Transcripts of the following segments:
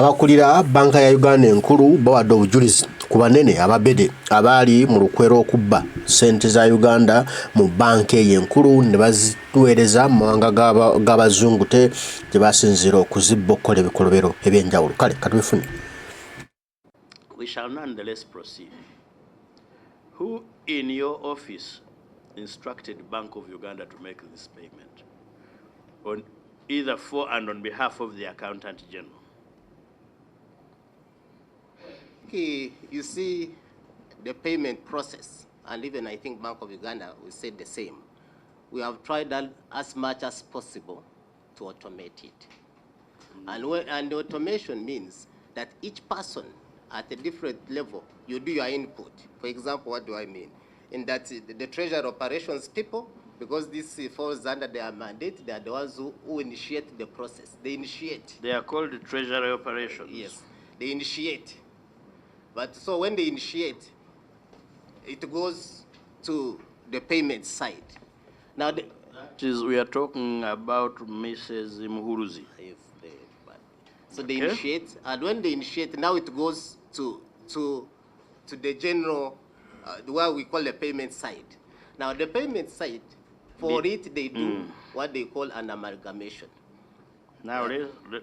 Abakulira banka ya Uganda enkulu bawadde obujulizi ku banene ababede abali mu lukwero okubba sente za Uganda mu banka enkulu ne bazituweereza mu mawanga g'abazungu te gye basinzira okuzibba okukola ebikolobero ebyenjawulo. Kale katubifune. We shall nonetheless proceed. Who in your office instructed Bank of Uganda to make this payment, on either for and on behalf of the Accountant General? You see, the payment process, and even I think Bank of Uganda will say the same. We have tried as much as possible to automate it. And automation means that each person at a different level, you do your input. For example, what do I mean? In that the treasury operations people, because this falls under their mandate, they are the ones who initiate the process. They initiate. They are called the treasury operations. Yes, they initiate. But so when they initiate, it goes to the payment side. Now, we are talking about Mrs. Muhuruzi. Yes, so they initiate, and when they initiate, now it goes to the general, what we call the payment side. Now, the payment side, for it, they do what they call an amalgamation. Now,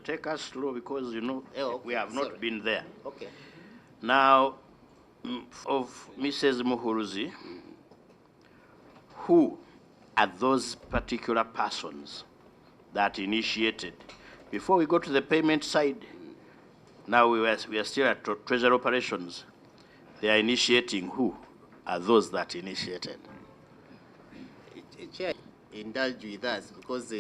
take us slow because, you know, we have not been there. Okay. Now, of Mrs. Muhuruzi, who are those particular persons that initiated? Before we go to the payment side, now we are still at treasury operations. They are initiating. Who are those that initiated? Chair, indulge with us because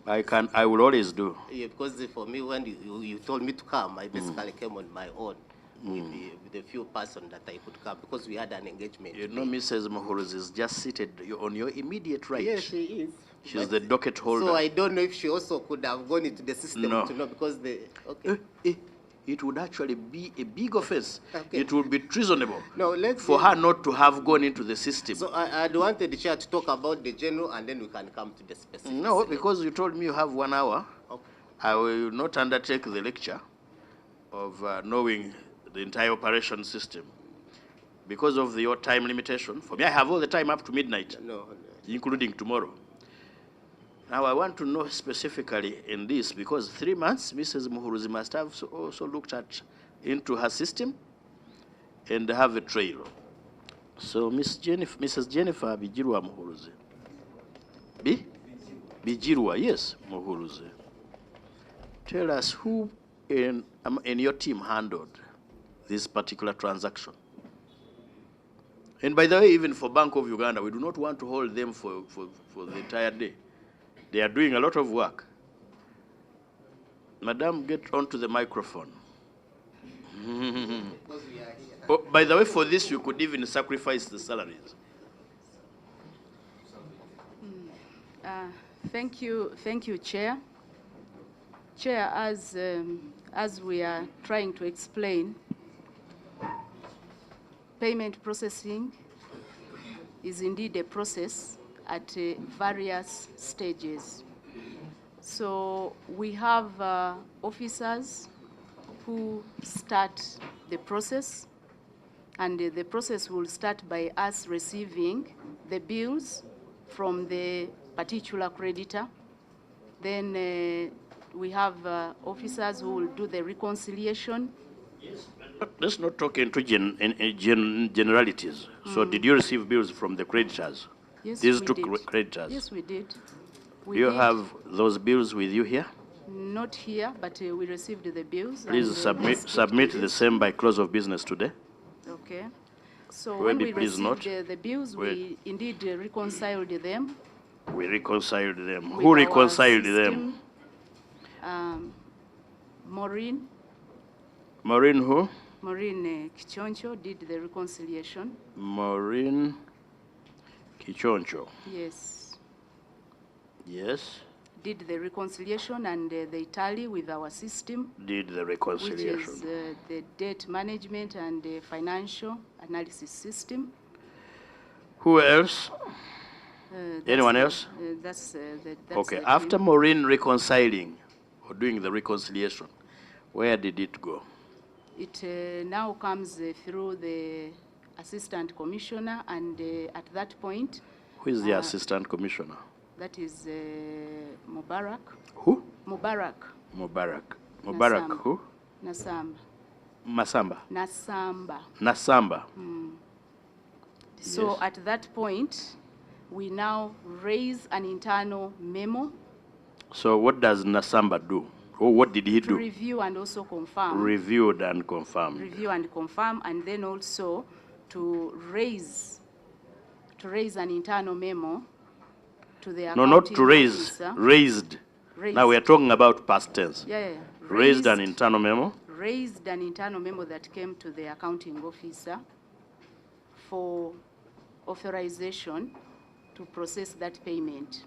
I will always do. Yeah, because for me, when you told me to come, I basically came on my own. With the few persons that I could come because we had an engagement. You know, Mrs. Muhuruzi is just seated on your immediate right. Yes, she is. She's the docket holder. So I don't know if she also could have gone into the system to know because the it would actually be a big offense. Okay. It would be treasonable for her not to have gone into the system. So I wanted the chair to talk about the general and then we can come to the specifics. No, because you told me you have 1 hour. Okay. I will not undertake the lecture of knowing the entire operation system because of your time limitation. For me, I have all the time up to midnight, including tomorrow. Now, I want to know specifically in this because 3 months, Mrs. Muhuruzi must have also looked into her system and have a trail. So, Mrs. Jennifer Bijirwa Muhuruzi. Bijirwa, yes, Muhuruzi. Tell us who in your team handled this particular transaction. And by the way, even for Bank of Uganda, we do not want to hold them for the entire day. They are doing a lot of work. Madam, get onto the microphone. Oh, by the way, for this, you could even sacrifice the salaries. Thank you, Chair. Chair, as we are trying to explain, payment processing is indeed a process at various stages. So we have officers who start the process, and the process will start by us receiving the bills from the particular creditor. Then we have officers who will do the reconciliation. Yes, let's not talk into generalities. So did you receive bills from the creditors? Yes, These we two did. creditors? Yes, we did. Do you have those bills with you here? Not here, but we received the bills. Please submit the same by close of business today. Okay. So when we received the bills, we Wait. indeed reconciled them. We reconciled them. Who reconciled them? Maureen. Maureen who? Maureen Kichoncho did the reconciliation. Maureen Kichoncho. Yes. Yes. Did the reconciliation and they tally with our system. Did the reconciliation. Which is the debt management and the financial analysis system. Who else? Anyone else? That's okay. After Maureen reconciling or doing the reconciliation, Where did it go? It now comes through the Assistant Commissioner, and at that point... Who is the Assistant Commissioner? That is Mubarak. Who? Mubarak. Mubarak. Mubarak Nasamba. who? Nasamba. Masamba. Nasamba. Nasamba. So Yes. at that point, we now raise an internal memo So what does Nasamba do? Or what did he to do? review and also confirm. Reviewed and confirmed. Review and confirm, and then also to raise an internal memo to the No, not accounting to raise, officer. raised. Now we are talking about past tense. Yeah. Raised an internal memo. Raised an internal memo that came to the accounting officer for authorization to process that payment.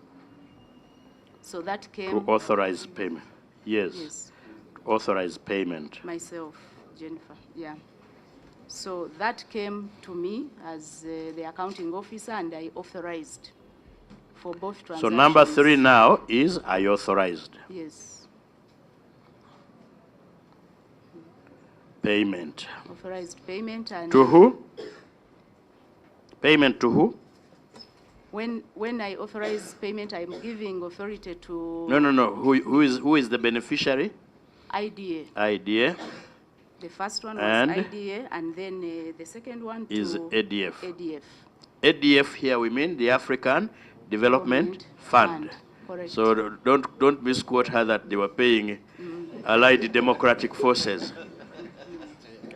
So that To came... authorize payment. Yes. Yes, To authorize payment. myself, Jennifer, yeah. So that came to me as the accounting officer, and I authorized for both So transactions. number 3 now is I authorized Yes, payment. authorized payment, and... To who? Payment to who? When I authorize payment, I'm giving authority to... No. Who is the beneficiary? IDA. IDA The first one And? was IDA, and then the second one is to ADF. ADF. ADF here we mean the African Development Fund. Correct. So don't misquote her that they were paying Allied Democratic Forces.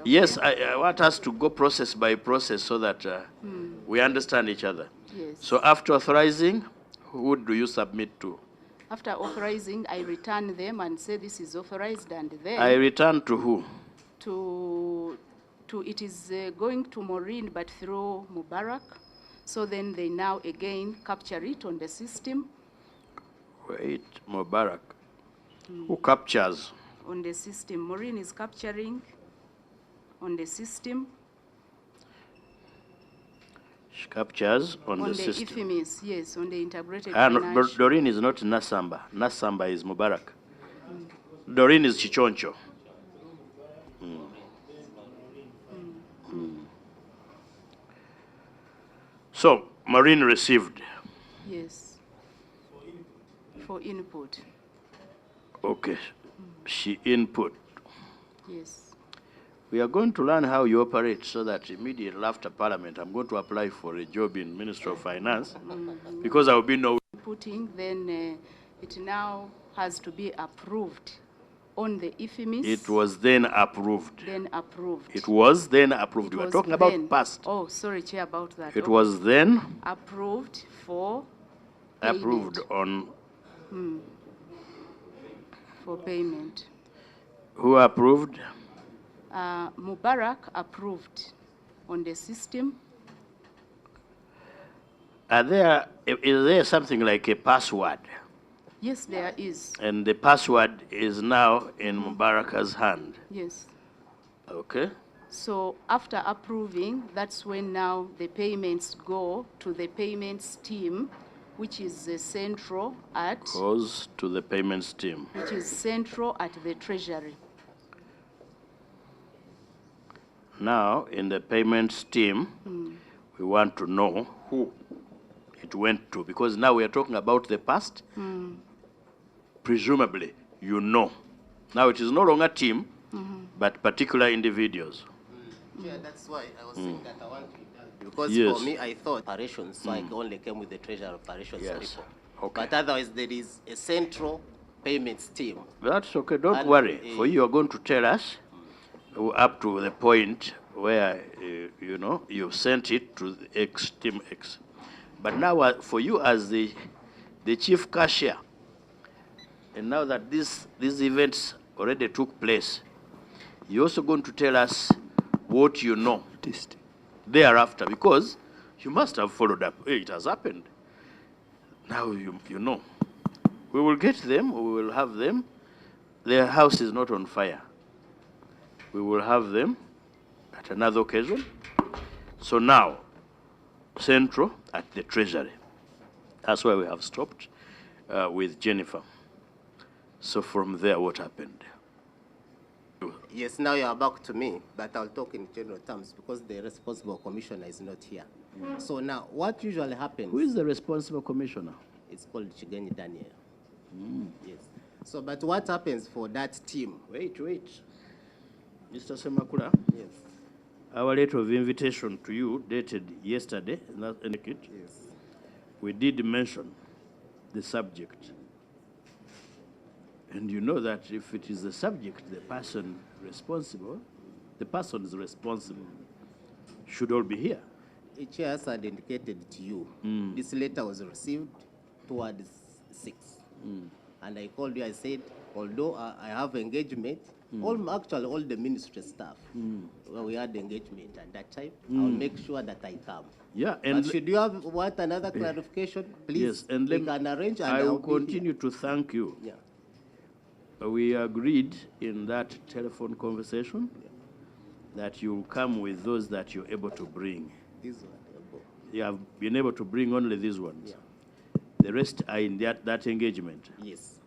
Yes, I want us to go process by process so that we understand each other. Yes. So after authorizing, who do you submit to? After authorizing, I return them and say this is authorized, and then I return to who? it is going to Maureen, but through Mubarak. So then they now again capture it on the system. Wait, Mubarak. Who captures? On the system, Maureen is capturing on the system. She captures on the the system. IFMIS, yes, on the integrated No, but financial. Doreen is not Nasamba. Nasamba is Mubarak. Doreen is Chichoncho. So, Marine received. Yes. For input, Okay. She input. yes. We are going to learn how you operate so that immediately after Parliament, I'm going to apply for a job in Ministry of Finance because I will be no. Putting, then it now has to be approved on the IFMIS. It was then approved. Then approved. It was then approved. It We are was talking about then- past. Oh, sorry, Chair, about that. It Okay. was then Approved for approved payment. on For payment. who approved? Mubarak approved on the system. Is there something like a password? Yes, there is. And the password is now in Mubarak's hand. Yes. Okay? So after approving, that's when now the payments go to the payments team, which is central at Goes to the payments team. the Treasury. Now, in the payments team, we want to know who it went to, because now we are talking about the past. Presumably, you know. Now, it is no longer team, but particular individuals. Yeah, that's why I was saying that I want to do. Because Yes. for me, I thought operations, so I only came with the treasury operations Yes. people. Okay. But otherwise, there is a central payments team. That's okay, don't And, worry. For you are going to tell us up to the point where, you've sent it to the X, team X. But now for you as the chief cashier, and now that these events already took place, you're also going to tell us what you know thereafter, because you must have followed up. Hey, it has happened. Now you know. We will get them, we will have them. Their house is not on fire. We will have them at another occasion. So now, Central at the Treasury. That's where we have stopped with Jennifer. So from there, what happened? Yes, now you are back to me, but I'll talk in general terms because the responsible commissioner is not here. So now, what usually happens... Who is the responsible commissioner? It's called Chigenyi Daniel. Yes. So, but what happens for that team? Wait. Mr. Semakula? Yes. Our letter of invitation to you dated yesterday, Yes. we did mention the subject. And you know that if it is the subject, the person is responsible, should all be here. The chair has indicated to you, this letter was received towards 6. And I called you, I said, although I have engagement, actually all the ministry staff, when we had engagement at that time, I'll make sure that I come. Yeah, and but should you want another clarification, please, yes, and we can arrange and I will I'll continue to thank you. Yeah. We agreed in that telephone conversation that you'll come with those that you're able to bring. This one. You have been able to bring only these ones. Yeah. The rest are in that engagement. Yes.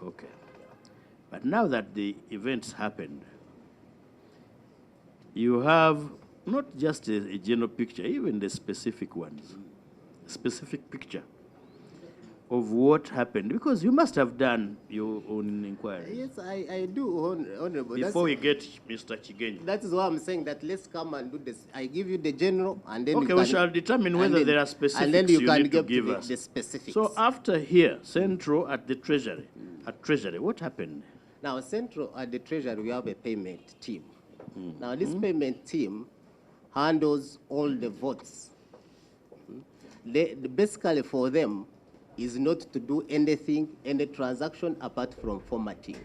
Okay. But now that the events happened, you have not just a general picture, even the specific ones, specific picture of what happened, because you must have done your own inquiry. Yes, I do, Honorable. Before we get Mr. Chigenyi. That is why I'm saying that let's come and do this. I give you the general, and then okay, we shall determine whether there are specifics and then you can need to give us. The specifics. So after here, Central at the Treasury, what happened? Now, Central at the Treasury, we have a payment team. Now, this payment team handles all the votes. Basically, for them, is not to do anything, any transaction apart from formatting.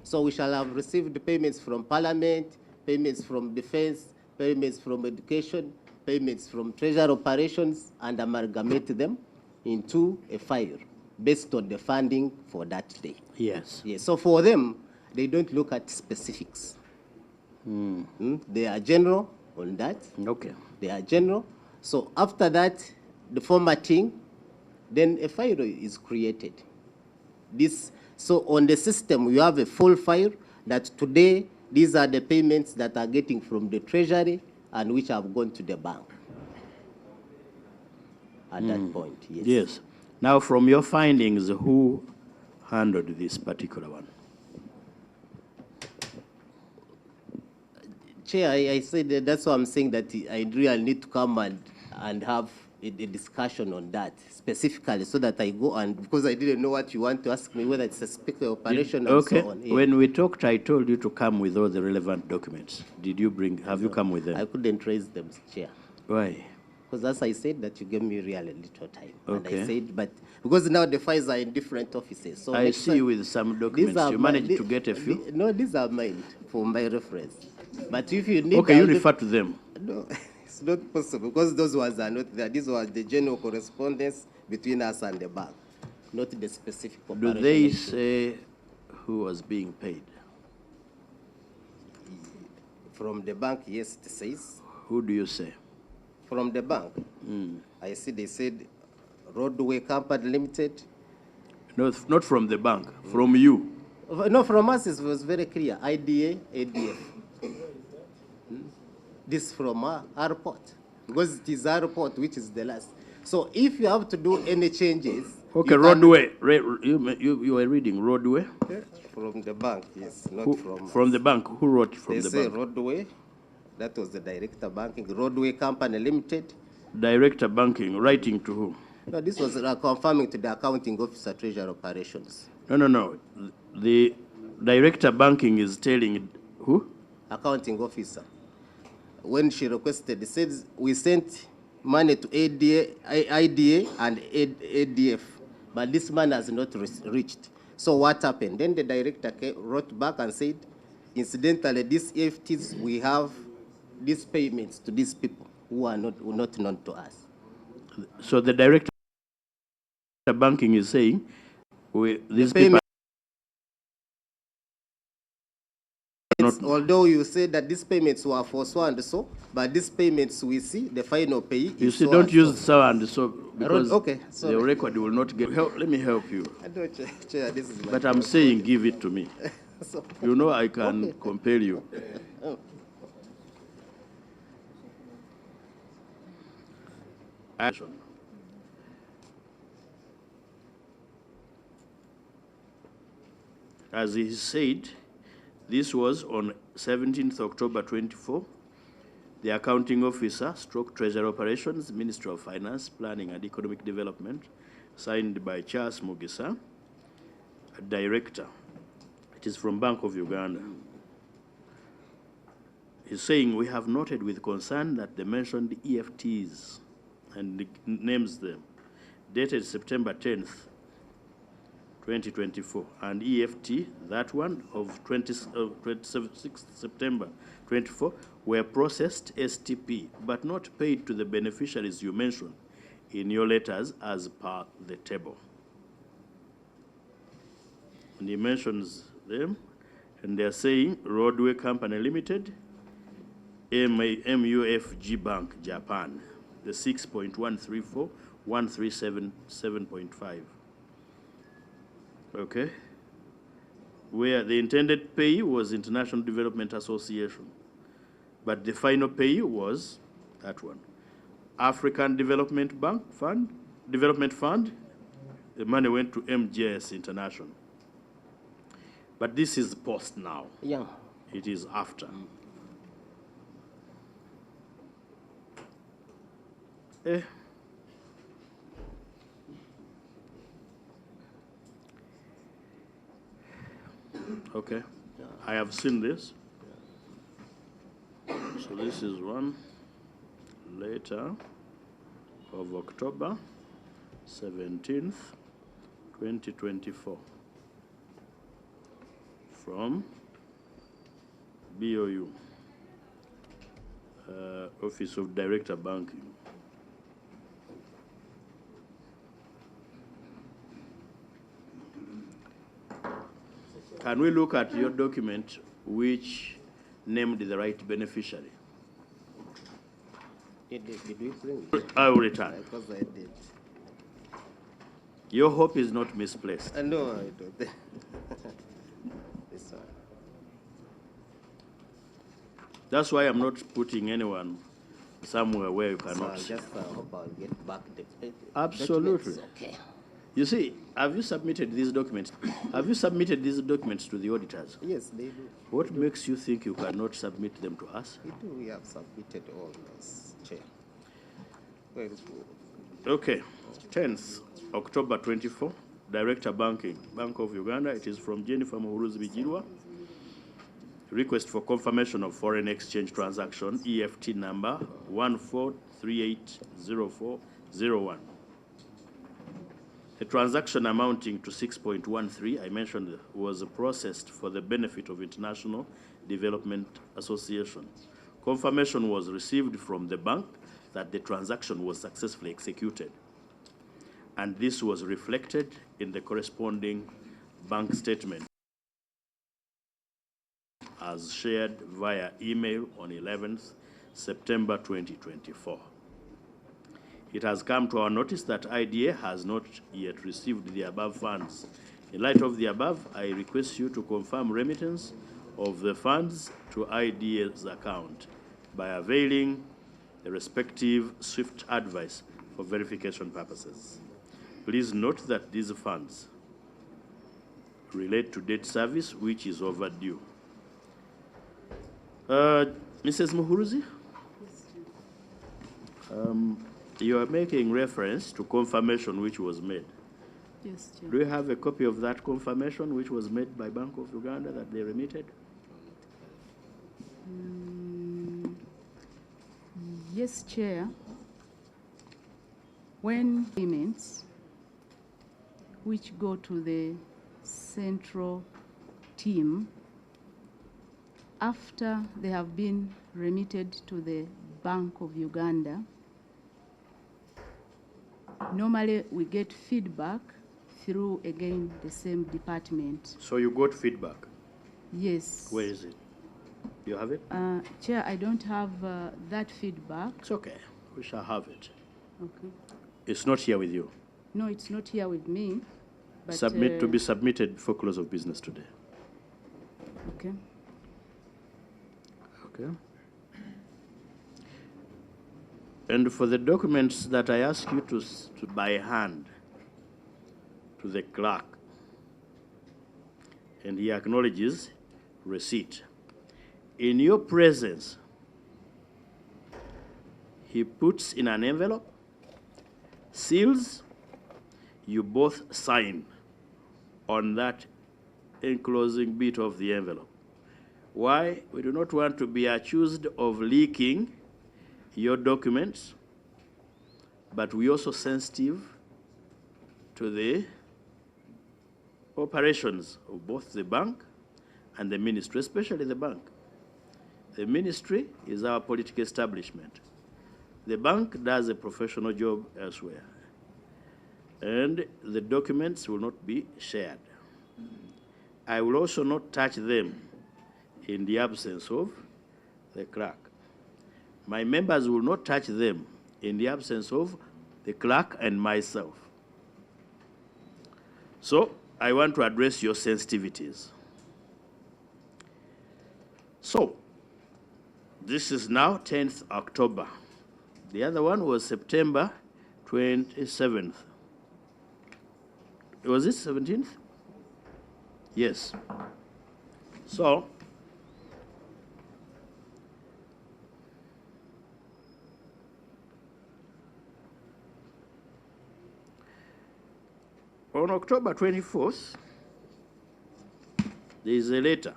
So we shall have received payments from Parliament, payments from Defense, payments from Education, payments from Treasury Operations, and amalgamate them into a file based on the funding for that day. Yes. Yes. So for them, they don't look at specifics. They are general on that. Okay. They are general. So after that, the formatting, then a file is created. So on the system, we have a full file that today, these are the payments that are getting from the Treasury and which have gone to the bank. At that point, yes. Yes. Now, from your findings, who handled this particular one? Chair, I said that's why I'm saying that I really need to come and have a discussion on that specifically, so that I go and, because I didn't know what you want to ask me, whether it's a specific operation and so on. Yeah. When we talked, I told you to come with all the relevant documents. Did you have you come with them? I couldn't raise them, Chair. Why? Because as I said, that you gave me really little time. Okay. And I said, but because now the files are in different offices. So I see you with some documents. You managed to get a few? No, these are mine for my reference. But if you need... Okay, you refer to them. No, it's not possible, because those ones are not there. These were the general correspondence between us and the bank, not the specific operation. Do they say who was being paid? From the bank, yes, it says. Who do you say? From the bank, I see they said Roadway Company Limited. No, not from the bank, from you. No, from us it was very clear, IDA, ADF. This from our report, because it is our report which is the last. So if you have to do any changes... Okay, Roadway, you were reading Roadway? From the bank, yes, not from us. From the bank, who wrote from the bank? They say Roadway, that was the Director Banking, Roadway Company Limited. Director Banking, writing to who? No, this was confirming to the Accounting Officer, Treasury Operations. No. The Director Banking is telling who? Accounting Officer. When she requested, it says we sent money to IDA and ADF, but this man has not reached. So what happened? Then the director wrote back and said, incidentally, these EFTs, we have these payments to these people who are not known to us. So the Director Banking is saying, these people... Although you say that these payments were for so and so, but these payments we see, the final pay you is see, so don't and use so and so, because okay, the record will not get... let me help you. Chair, this is but I'm saying give it to me. So, You know I can compel you. Action. As he said, this was on 17th October 24. The accounting officer, stroke treasury operations, Ministry of Finance, Planning and Economic Development, signed by Charles Mugisa, a director. It is from Bank of Uganda. He's saying, we have noted with concern that the mentioned EFTs, and names them, dated September 10th, 2024, and EFT, that one of 26th September 24, were processed STP, but not paid to the beneficiaries you mentioned in your letters as per the table. And he mentions them, and they're saying Roadway Company Limited, MUFG Bank, Japan, the 6.134, 137.7.5. Okay? Where the intended payee was International Development Association, but the final payee was that one. African Development Fund, the money went to MJS International. But this is post now. Yeah. It is after. Okay, I have seen this. So this is one letter of October 17th, 2024 from BOU, Office of Director Banking. Can we look at your document which named the right beneficiary? Did we bring it? I will return. Because I did. Your hope is not misplaced. No, I don't. This one. That's why I'm not putting anyone somewhere where you So I cannot see. just hope I'll get back the Absolutely. documents. Okay. You see, have you submitted these documents? Have you submitted these documents to the auditors? Yes, they do. What makes you think you cannot submit them to us? We do. We have submitted all those, Chair. Very good. Okay, 10th October 24, Director Banking, Bank of Uganda. It is from Jennifer Muhuruzi Bijirwa. Request for confirmation of foreign exchange transaction, EFT number 14380401. A transaction amounting to 6.13, I mentioned, was processed for the benefit of International Development Association. Confirmation was received from the bank that the transaction was successfully executed. And this was reflected in the corresponding bank statement as shared via email on 11th September 2024. It has come to our notice that IDA has not yet received the above funds. In light of the above, I request you to confirm remittance of the funds to IDA's account by availing the respective SWIFT advice for verification purposes. Please note that these funds relate to debt service which is overdue. Mrs. Muhuruzi? You are making reference to confirmation which was made. Yes, Chair. Do you have a copy of that confirmation which was made by Bank of Uganda that they remitted? Yes, Chair. When payments which go to the central team, after they have been remitted to the Bank of Uganda, normally we get feedback through, again, the same department. So you got feedback. Yes. Where is it? You have it? Chair, I don't have that feedback. It's okay. We shall have it. Okay. It's not here with you. No, it's not here with me. But, To be submitted before close of business today. Okay. Okay. And for the documents that I ask you to by hand to the clerk, and he acknowledges receipt. In your presence, he puts in an envelope, seals, you both sign on that enclosing bit of the envelope. Why? We do not want to be accused of leaking your documents, but we also sensitive to the operations of both the bank and the ministry, especially the bank. The ministry is our political establishment. The bank does a professional job elsewhere. And the documents will not be shared. I will also not touch them in the absence of the clerk. My members will not touch them in the absence of the clerk and myself. So I want to address your sensitivities. So this is now 10th October. The other one was September 27th. Was it 17th? Yes. So on October 24th, there is a letter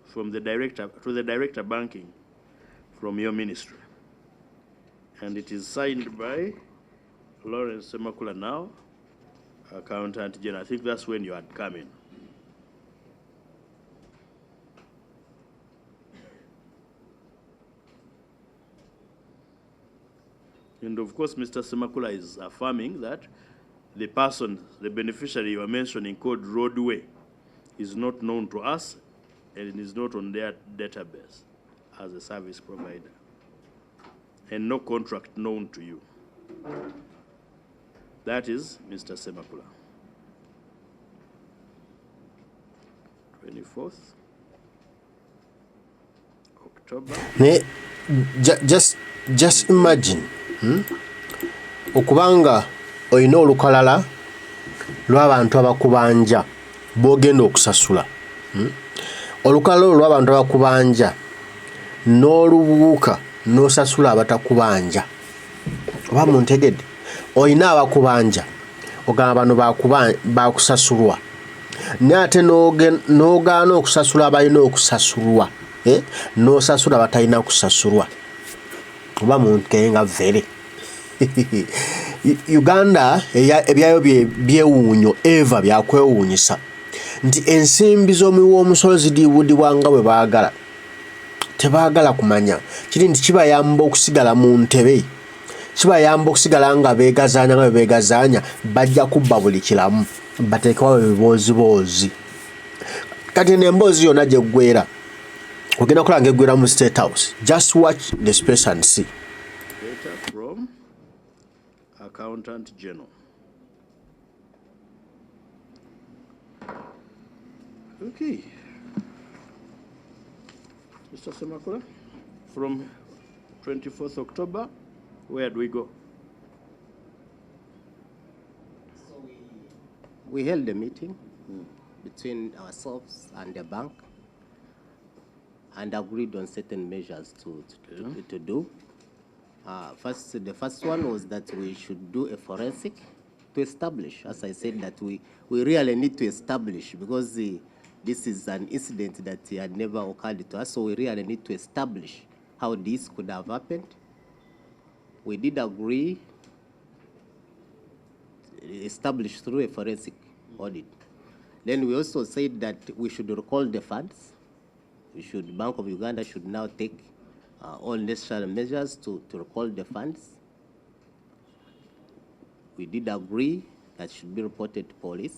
from the director to the director banking from your ministry. And it is signed by Lawrence Semakula now, Accountant General. I think that's when you had come in. And of course, Mr. Semakula is affirming that the person, the beneficiary you are mentioning called Roadway, is not known to us and is not on their database as a service provider, and no contract known to you. That is Mr. Semakula. 24th October. Just imagine. Okubanga oyina olukalala lw'abantu abakubanja b'ogenda okusasula. Olukalala lw'abantu abakubanja n'olubuuka n'osasula abatakubanja. Oba muntegedde, oyina abakubanja ogamba bano bakusasulwa, n'ate n'ogaana okusasula abalina okusasulwa, n'osasula batalina kusasulwa. Oba munkenga vere. Uganda ebyayo byewuunyo eva byakwewuunyisa nti ensimbi z'omuwoomusolo zidiibudibwa nga bwe baagala. Tebaagala kumanya kiri nti kibayamba okusigala mu ntebe, kibayamba okusigala nga beegazaanya nga bwe beegazaanya, bajja kubba buli kiramu bateekewo ebiboozi. Kati n'emboozi yonna gye ggwera ogenda kulanga eggwera mu State House. Just watch the space and see. Letter from Accountant General. Okay. Mr. Semakula, from 24th October, where do we go? So we held a meeting between ourselves and the bank and agreed on certain measures to do. The first one was that we should do a forensic to establish, as I said, that we really need to establish, because this is an incident that had never occurred to us, so we really need to establish how this could have happened. We did agree establish through a forensic audit. Then we also said that we should recall the funds. Bank of Uganda should now take all necessary measures to recall the funds. We did agree that should be reported to police,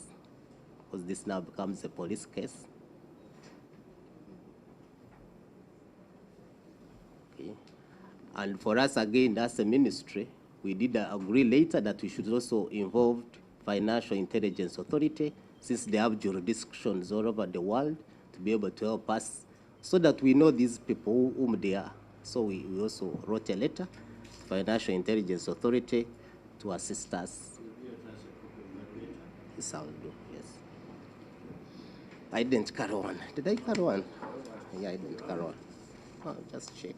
because this now becomes a police case. Okay. And for us, again, as a ministry, we did agree later that we should also involve Financial Intelligence Authority, since they have jurisdictions all over the world, to be able to help us so that we know these people whom they are. So we also wrote a letter to Financial Intelligence Authority to assist us. Yes, I will do, yes. I didn't carry one. Did I carry one? Yeah, I didn't carry one. Oh, just check.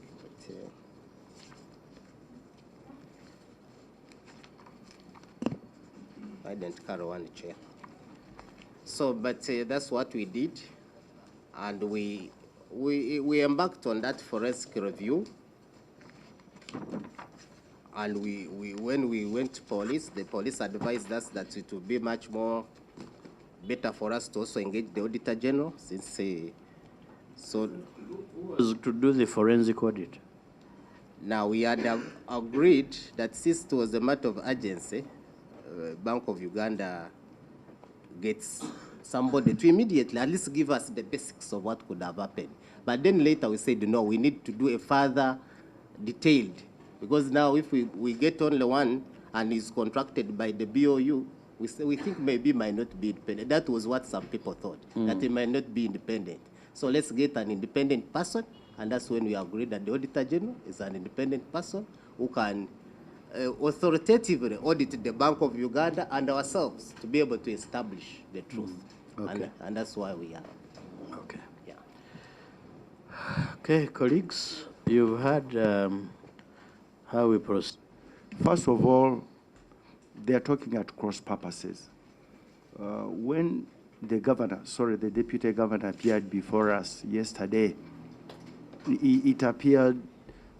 But, I didn't carry one, Chair. So, but that's what we did, and we embarked on that forensic review. And when we went to police, the police advised us that it would be much more better for us to also engage the Auditor General, since so. Who was to do the forensic audit? Now we had agreed that since it was a matter of urgency, Bank of Uganda gets somebody to immediately at least give us the basics of what could have happened. But then later we said, no, we need to do a further detailed, because now if we get only one and is contracted by the BOU, we think maybe it might not be independent. That was what some people thought, that it might not be independent. So let's get an independent person, and that's when we agreed that the Auditor General is an independent person who can authoritatively audit the Bank of Uganda and ourselves to be able to establish the truth. Okay. And that's why we are. Okay. Yeah. Okay, colleagues, you've heard how we proceed. First of all, they are talking at cross purposes. When the deputy governor appeared before us yesterday, it appeared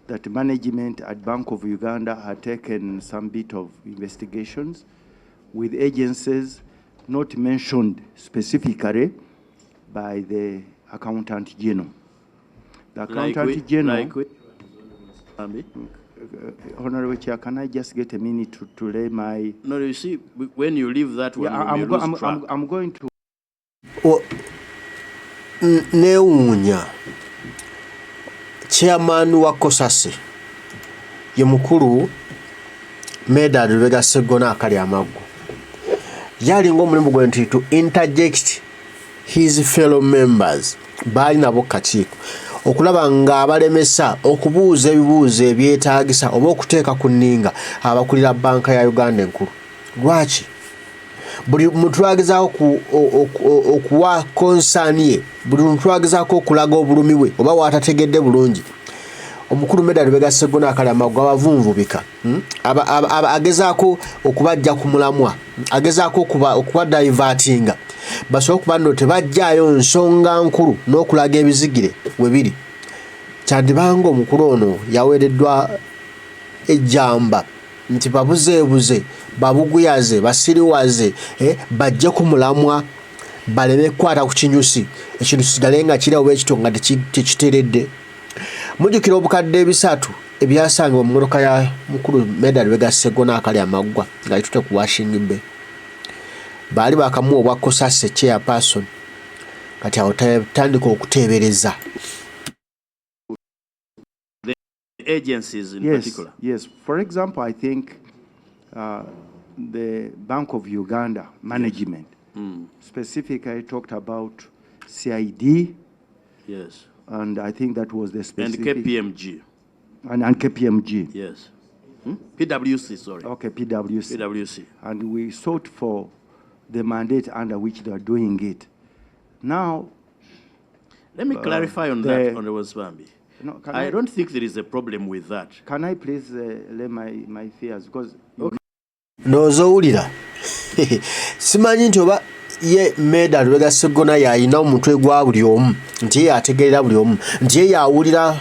that management at Bank of Uganda had taken some bit of investigations with agencies not mentioned specifically by the Accountant General. The Accountant General, Honorable Chair, can I just get a minute to lay my... No, you see, when you leave that one, I'm going to... Neunya Chairman wa Kosase ye mukuru Meda Lubega Segona akali amago yali ng'omulimu gwe nti to interject his fellow members bali nabo kakiiko okulaba nga abalemesa okubuuza ebibuuzo ebyetaagisa oba okuteeka ku nninga abakulira banka ya Uganda enkulu. Lwaki buli muntu agezaako okuwa konsani ye, buli muntu agezaako okulaga obulumi bwe oba watategedde bulungi, omukulu Meda Lubega Segona akali amago abavunvubika agezaako okubajja ku mulamwa, agezaako okuba divertinga basobola okuba nno tebajjaayo nsonga nkulu n'okulaga ebizigire we biri. Kyandibanga omukulu ono yaweereddwa ejjamba nti babuzeebuze, babuguyaze, basiriwaze, bajje ku mulamwa, baleme kukwata ku kinyusi, ekintu kisigale nga kiri obwekityo nga tekiteredde. Mujjukira obukadde ebisatu ebyasangibwa mu mmotoka ya mukulu Meda Lubega Segona akali amaggwa nga litute ku Washing Bay. Baali bakamuwa obwa Kosase chairperson, kati awo tandika okuteebereza. Agencies in particular. Yes. For example, I think the Bank of Uganda management specifically talked about CID. Yes. And I think that was the specific... And KPMG. And KPMG. Yes. PwC, sorry. Okay, PwC. PwC. And we sought for the mandate under which they are doing it. Now... Let me clarify on that, Honorable Swambi. No, I don't think there is a problem with that. Can I please lay my fears? Because... Okay. N'ozowulira simanyi nti oba ye Meda Lubega Segona yalina omutwe gwa buli omu, nti ye ategeerera buli omu, nti ye yawulira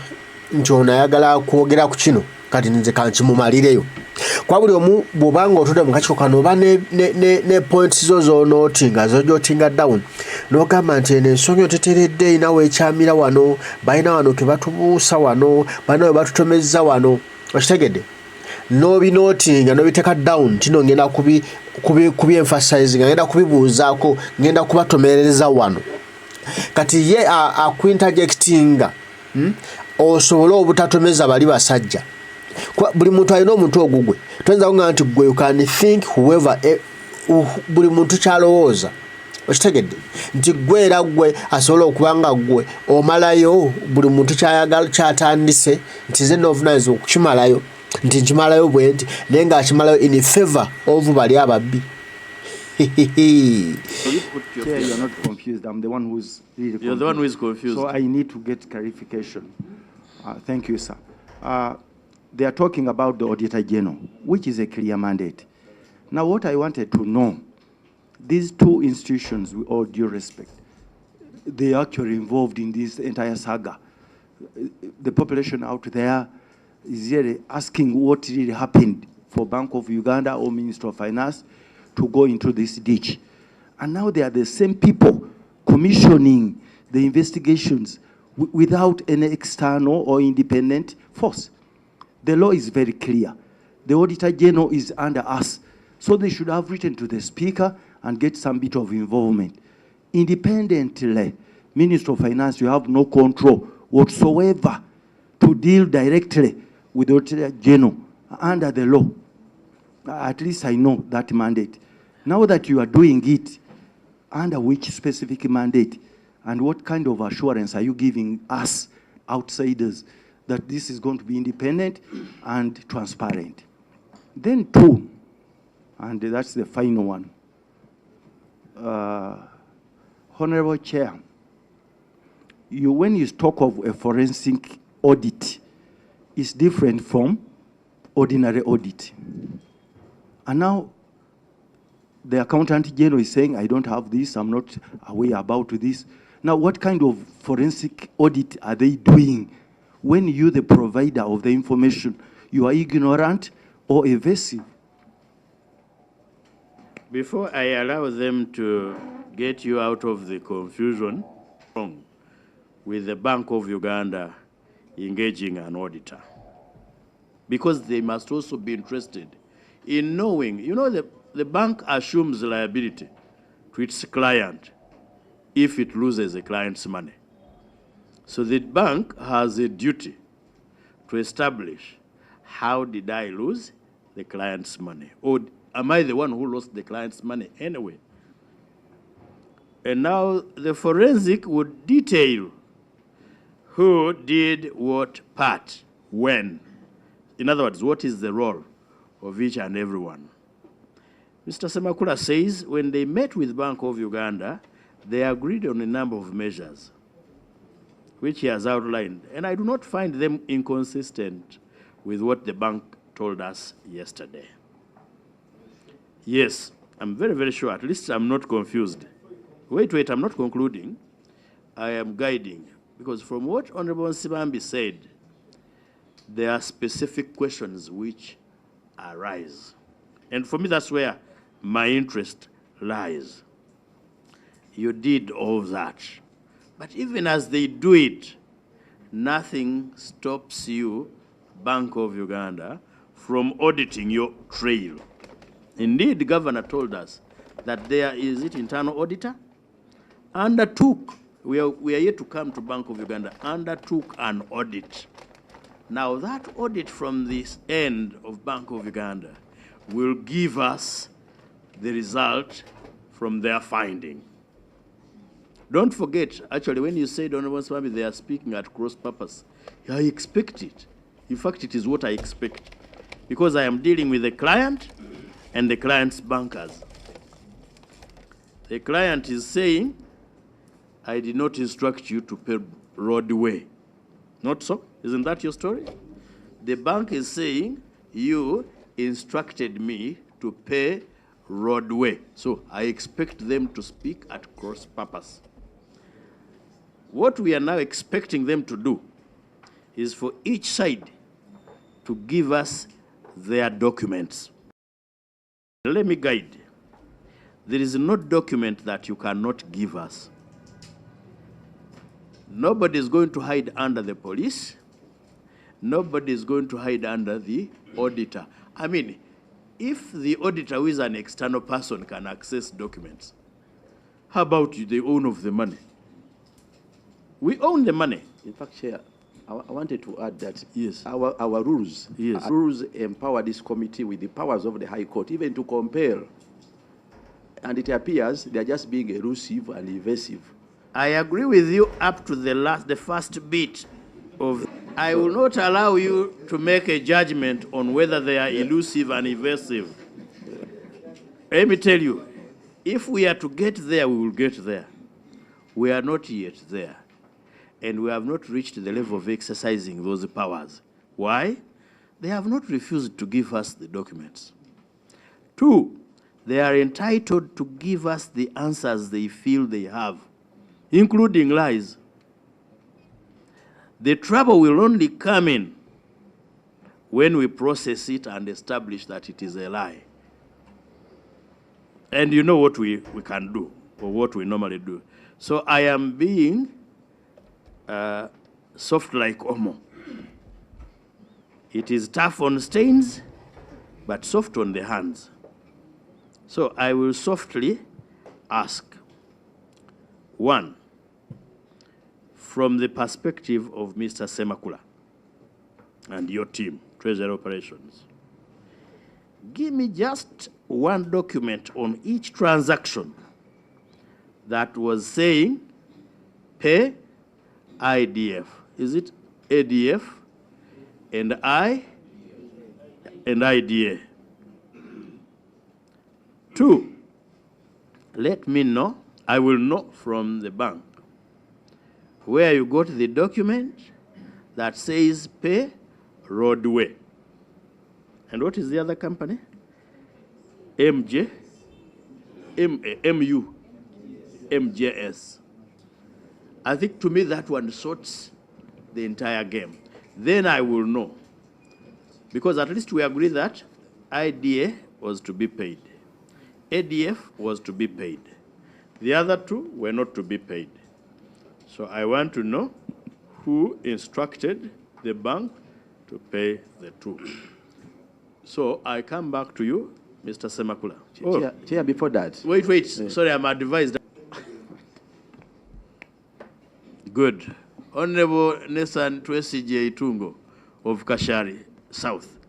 nti ono ayagala kwogera ku kino kati nze kankimumalireyo. Kwa buli omu bw'obanga otudde mu kakiiko kano oba ne points zo z'onootinga z'ojootinga down n'ogamba nti eno ensonga eyo teteredde erina weekyamira wano, balina wano ke batubuusa wano, balina we batutomezza wano, okitegedde n'obinootinga n'obiteeka down tino ngenda kubyemphasize nga ngenda kubibuuzaako, ngenda kubatomerereza wano. Kati ye akuinterjectinga osobole obutatomeza bali basajja. Buli muntu alina omuntu ogugwe, toyinza kugamba nti gwe you can think whoever, buli muntu kyalowooza okitegedde nti gwe era gwe asobola okuba nga gwe omalayo buli muntu kyayagala kyatandise nti ze novunaanyizibwa okukimalayo nti nkimalayo bwe nti naye ng'akimalayo in favor of bali ababbi. Yeah, you're not confused. I'm the one who's really confused. You're the one who is confused. So I need to get clarification. Thank you, sir. They are talking about the Auditor General, which is a clear mandate. Now, what I wanted to know, these two institutions, with all due respect, they are actually involved in this entire saga. The population out there is really asking what really happened for Bank of Uganda or Minister of Finance to go into this ditch. And now they are the same people commissioning the investigations without any external or independent force. The law is very clear. The Auditor General is under us. So they should have written to the Speaker and get some bit of involvement. Independently, Minister of Finance, you have no control whatsoever to deal directly with the Auditor General under the law. At least I know that mandate. Now that you are doing it, under which specific mandate, and what kind of assurance are you giving us, outsiders, that this is going to be independent and transparent? Then two, and that's the final one. Honorable Chair, when you talk of a forensic audit, it's different from ordinary audit. And now the Accountant General is saying, I don't have this, I'm not aware about this. Now, what kind of forensic audit are they doing when you, the provider of the information, you are ignorant or evasive? Before I allow them to get you out of the confusion with the Bank of Uganda engaging an auditor, because they must also be interested in knowing, you know, the bank assumes liability to its client if it loses the client's money. So the bank has a duty to establish, how did I lose the client's money? Or am I the one who lost the client's money anyway? And now the forensic would detail who did what part, when. In other words, what is the role of each and every one. Mr. Semakula says when they met with Bank of Uganda, they agreed on a number of measures, which he has outlined. And I do not find them inconsistent with what the bank told us yesterday. Yes, I'm very, very sure. At least I'm not confused. Wait, I'm not concluding. I am guiding. Because from what Honorable Sibambi said, there are specific questions which arise. And for me, that's where my interest lies. You did all that. But even as they do it, nothing stops you, Bank of Uganda, from auditing your trail. Indeed, the governor told us that there is internal auditor, undertook, we are yet to come to Bank of Uganda, undertook an audit. Now that audit from this end of Bank of Uganda will give us the result from their finding. Don't forget, actually, when you said, Honorable Swami, they are speaking at cross purpose, I expect it. In fact, it is what I expect, because I am dealing with the client and the client's bankers. The client is saying, I did not instruct you to pay roadway. Not so? Isn't that your story? The bank is saying, you instructed me to pay roadway. So I expect them to speak at cross purpose. What we are now expecting them to do is for each side to give us their documents. Let me guide. There is no document that you cannot give us. Nobody is going to hide under the police. Nobody is going to hide under the auditor. I mean, if the auditor, who is an external person, can access documents, how about the owner of the money? We own the money. In fact, Chair, I wanted to add that yes, our rules, rules empower this committee with the powers of the High Court, even to compel And it appears they are just being elusive and evasive. I agree with you up to the first bit of. I will not allow you to make a judgment on whether they are elusive and evasive. Let me tell you, if we are to get there, we will get there. We are not yet there. And we have not reached the level of exercising those powers. Why? They have not refused to give us the documents. 2, they are entitled to give us the answers they feel they have, including lies. The trouble will only come in when we process it and establish that it is a lie. And you know what we can do, or what we normally do. So I am being soft like Omo. It is tough on stains, but soft on the hands. So I will softly ask. 1, from the perspective of Mr. Semakula and your team, Treasury Operations, give me just one document on each transaction that was saying pay IDF. Is it ADF and I and IDA? 2, let me know, I will know from the bank where you got the document that says pay roadway. And what is the other company? MJ, MU, MJS. I think to me that one sorts the entire game. Then I will know. Because at least we agree that IDA was to be paid. ADF was to be paid. The other 2 were not to be paid. So I want to know who instructed the bank to pay the 2. So I come back to you, Mr. Semakula. Chair, before that. Wait. Sorry, I'm advised. Good. Honorable Nathan Twesije Itungo of Kashari South.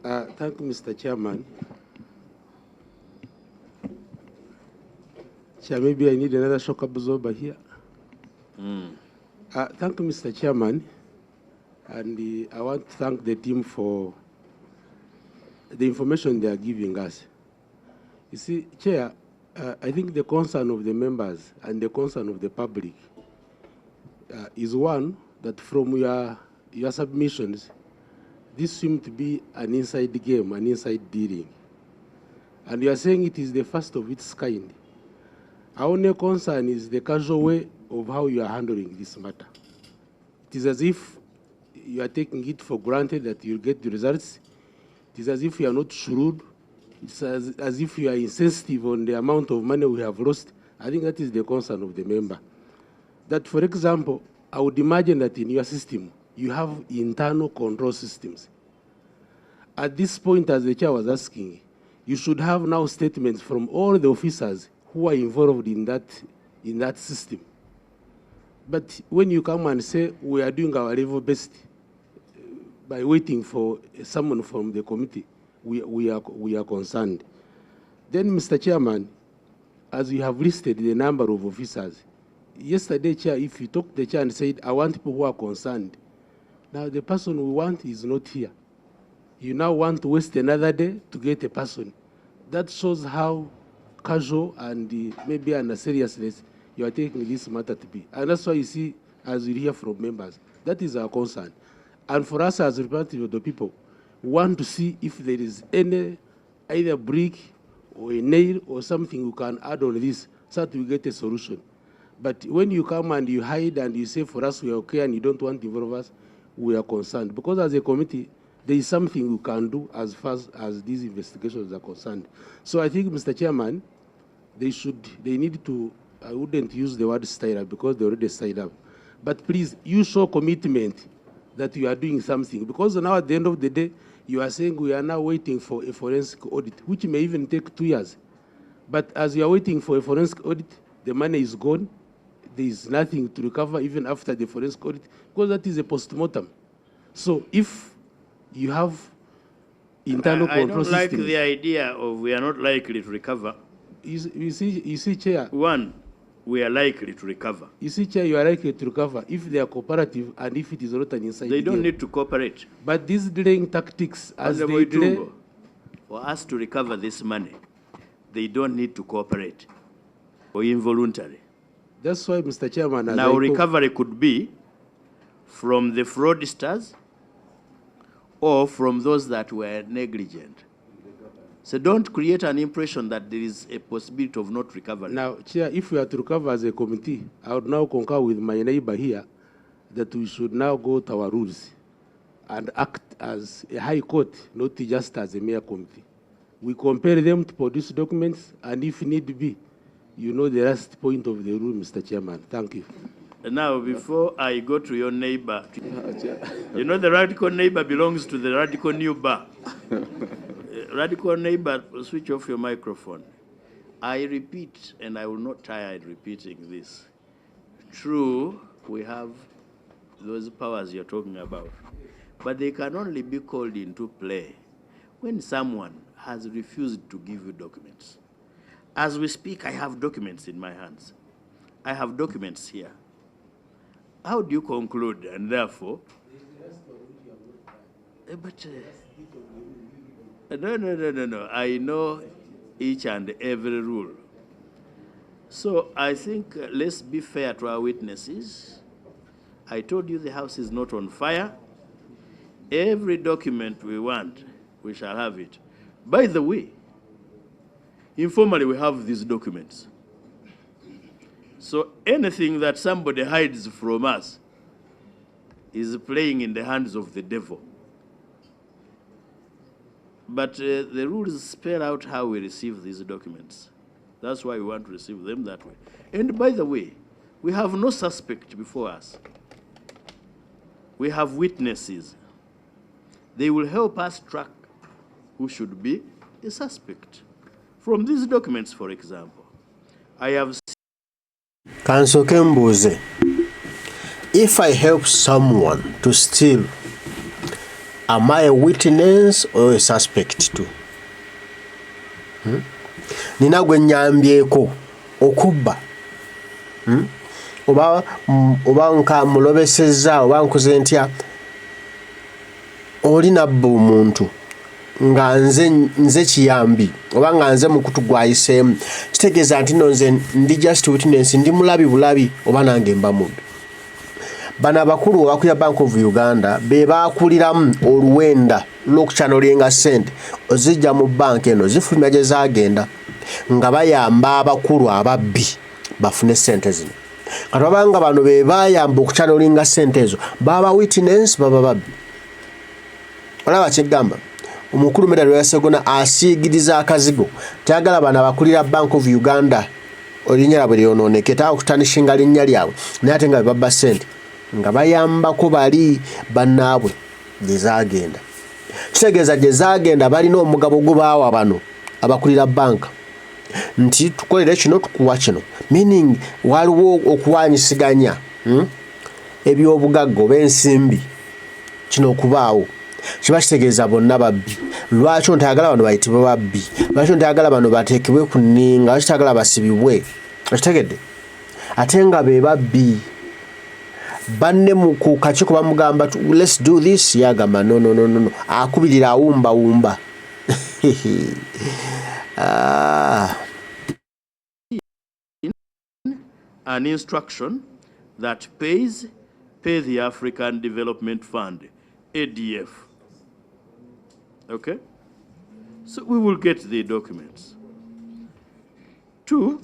Thank you, Mr. Chairman. Chair, maybe I need another shock absorber here. Thank you, Mr. Chairman. And I want to thank the team for the information they are giving us. You see, Chair, I think the concern of the members and the concern of the public is one that from your submissions, this seems to be an inside game, an inside dealing. And you are saying it is the first of its kind. Our only concern is the casual way of how you are handling this matter. It is as if you are taking it for granted that you'll get the results. It is as if you are not shrewd. It's as if you are insensitive on the amount of money we have lost. I think that is the concern of the member. That, for example, I would imagine that in your system, you have internal control systems. At this point, as the chair was asking, you should have now statements from all the officers who are involved in that system. But when you come and say, we are doing our level best by waiting for someone from the committee, we are concerned. Then, Mr. Chairman, as you have listed the number of officers, yesterday, Chair, if you talked to the Chair and said, I want people who are concerned, now the person we want is not here. You now want to waste another day to get a person. That shows how casual and maybe under seriousness you are taking this matter to be. And that's why you see, as you hear from members, that is our concern. And for us as representatives of the people, we want to see if there is any, either brick or a nail or something we can add on this so that we get a solution. But when you come and you hide and you say for us we are okay and you don't want to involve us, we are concerned. Because as a committee, there is something we can do as far as these investigations are concerned. So I think, Mr. Chairman, they need to, I wouldn't use the word stir up because they already stirred up. But please, you show commitment that you are doing something. Because now at the end of the day, you are saying we are now waiting for a forensic audit, which may even take 2 years. But as you are waiting for a forensic audit, the money is gone. There is nothing to recover even after the forensic audit, because that is a post-mortem. So if you have internal control systems... I don't like the idea of we are not likely to recover You see, Chair. One, we are likely to recover. You see, Chair, you are likely to recover if they are cooperative and if it is not an inside They don't deal. need to cooperate. But these delaying tactics, as Honorable they delay, Itumbo, for us to recover this money, they don't need to cooperate or involuntary. that's why, Mr. Chairman, as Now, I recovery could be from the fraudsters or from those that were negligent. So don't create an impression that there is a possibility of not recovery. Now, Chair, if we are to recover as a committee, I would now concur with my neighbor here that we should now go to our rules and act as a high court, not just as a mere committee. We compare them to produce documents, and if need be, you know the last point of the rule, Mr. Chairman. Thank you. And now, before I go to your neighbor, you know the radical neighbor belongs to the radical new bar. Radical neighbor, switch off your microphone. I repeat, and I will not tire in repeating this. True, we have those powers you're talking about, but they can only be called into play when someone has refused to give you documents. As we speak, I have documents in my hands. I have documents here. How do you conclude? And therefore, no. I know each and every rule. So I think let's be fair to our witnesses. I told you the house is not on fire. Every document we want, we shall have it. By the way, informally we have these documents. So anything that somebody hides from us is playing in the hands of the devil. But the rules spell out how we receive these documents. That's why we want to receive them that way. And by the way, we have no suspect before us. We have witnesses. They will help us track who should be a suspect. From these documents, for example, I have Council Kembuze, if I help someone to steal, am I a witness or a suspect too? Nina gwe nnyambyeko okubba. Oba nka mulobesezza oba nkuze ntya oli nabba omuntu nga nze kiyambi oba nga nze mukutu gwayiseemu kitegeeza nti no nze ndi just witness ndi mulabi bulabi oba nange mba mubbi. Bano abakulu Abakulira Bank of Uganda be baakuliramu oluwenda lw'okukyanolinga ssente ozijja mu banka eno zifulumya gye zaagenda nga bayamba abakulu ababbi bafune ssente zino. Kati babanga bano be baayamba okukyanolinga ssente ezo baba witness baba babbi. Olaba kyegamba omukulu Medal Yasegona asiigiriza akazigo tayagala bano Abakulira Bank of Uganda olinnya lyabwe lyonooneke taakutanishinga linnya lyabwe naye ate nga be babba ssente nga bayambako bali bannaabwe gye zaagenda. Kitegeeza gye zaagenda balina omugabo gubaawa bano Abakulira banka nti tukolere kino tukuwa kino, meaning waliwo okuwanyisiganya ebyobugagga oba ensimbi kino okubaawo. Kiba kitegeeza bonna babbi. Lwaki ontayagala bano bayitibwe babbi? Lwaki ontayagala bano bateekebwe ku nninga? Lwaki tayagala basibibwe? Okitegedde? Ate nga be babbi. Banne mu ku kakiiko bamugamba let's do this, yagamba no. Akubirira awumba. An instruction that pay the African Development Fund, ADF. Okay? So we will get the documents. 2,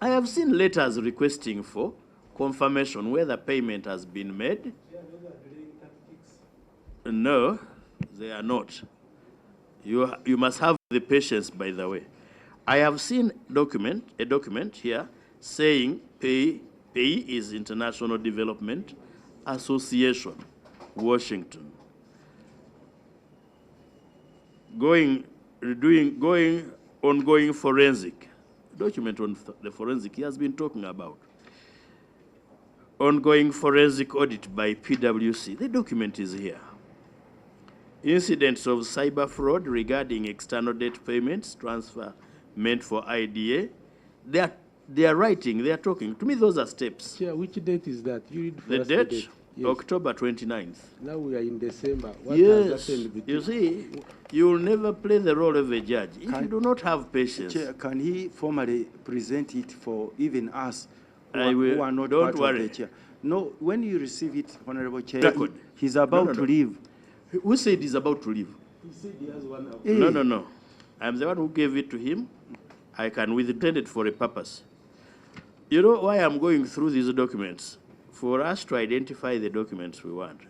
I have seen letters requesting for confirmation whether payment has been made. No, they are not. You must have the patience, by the way. I have seen a document here saying pay is International Development Association, Washington. Ongoing forensic. Document on the forensic he has been talking about. Ongoing forensic audit by PwC. The document is here. Incidents of cyber fraud regarding external debt payments, transfer meant for IDA. They are writing, they are talking. To me, those are steps. Chair, which date is that? You read for The us date? Yes. October 29th. Now we are in December. What has Yes, happened between? you see, you will never play the role of a judge if you do not have patience. Chair, can he formally present it for even us who, I are, will, who are not don't part worry. of the chair? No, when you receive it, Honorable Chair, Record. he's about to leave. Who said he's about to leave? He said he has one hour. No, no, no. I'm the one who gave it to him. I can withhold it for a purpose. You know why I'm going through these documents? For us to identify the documents we want.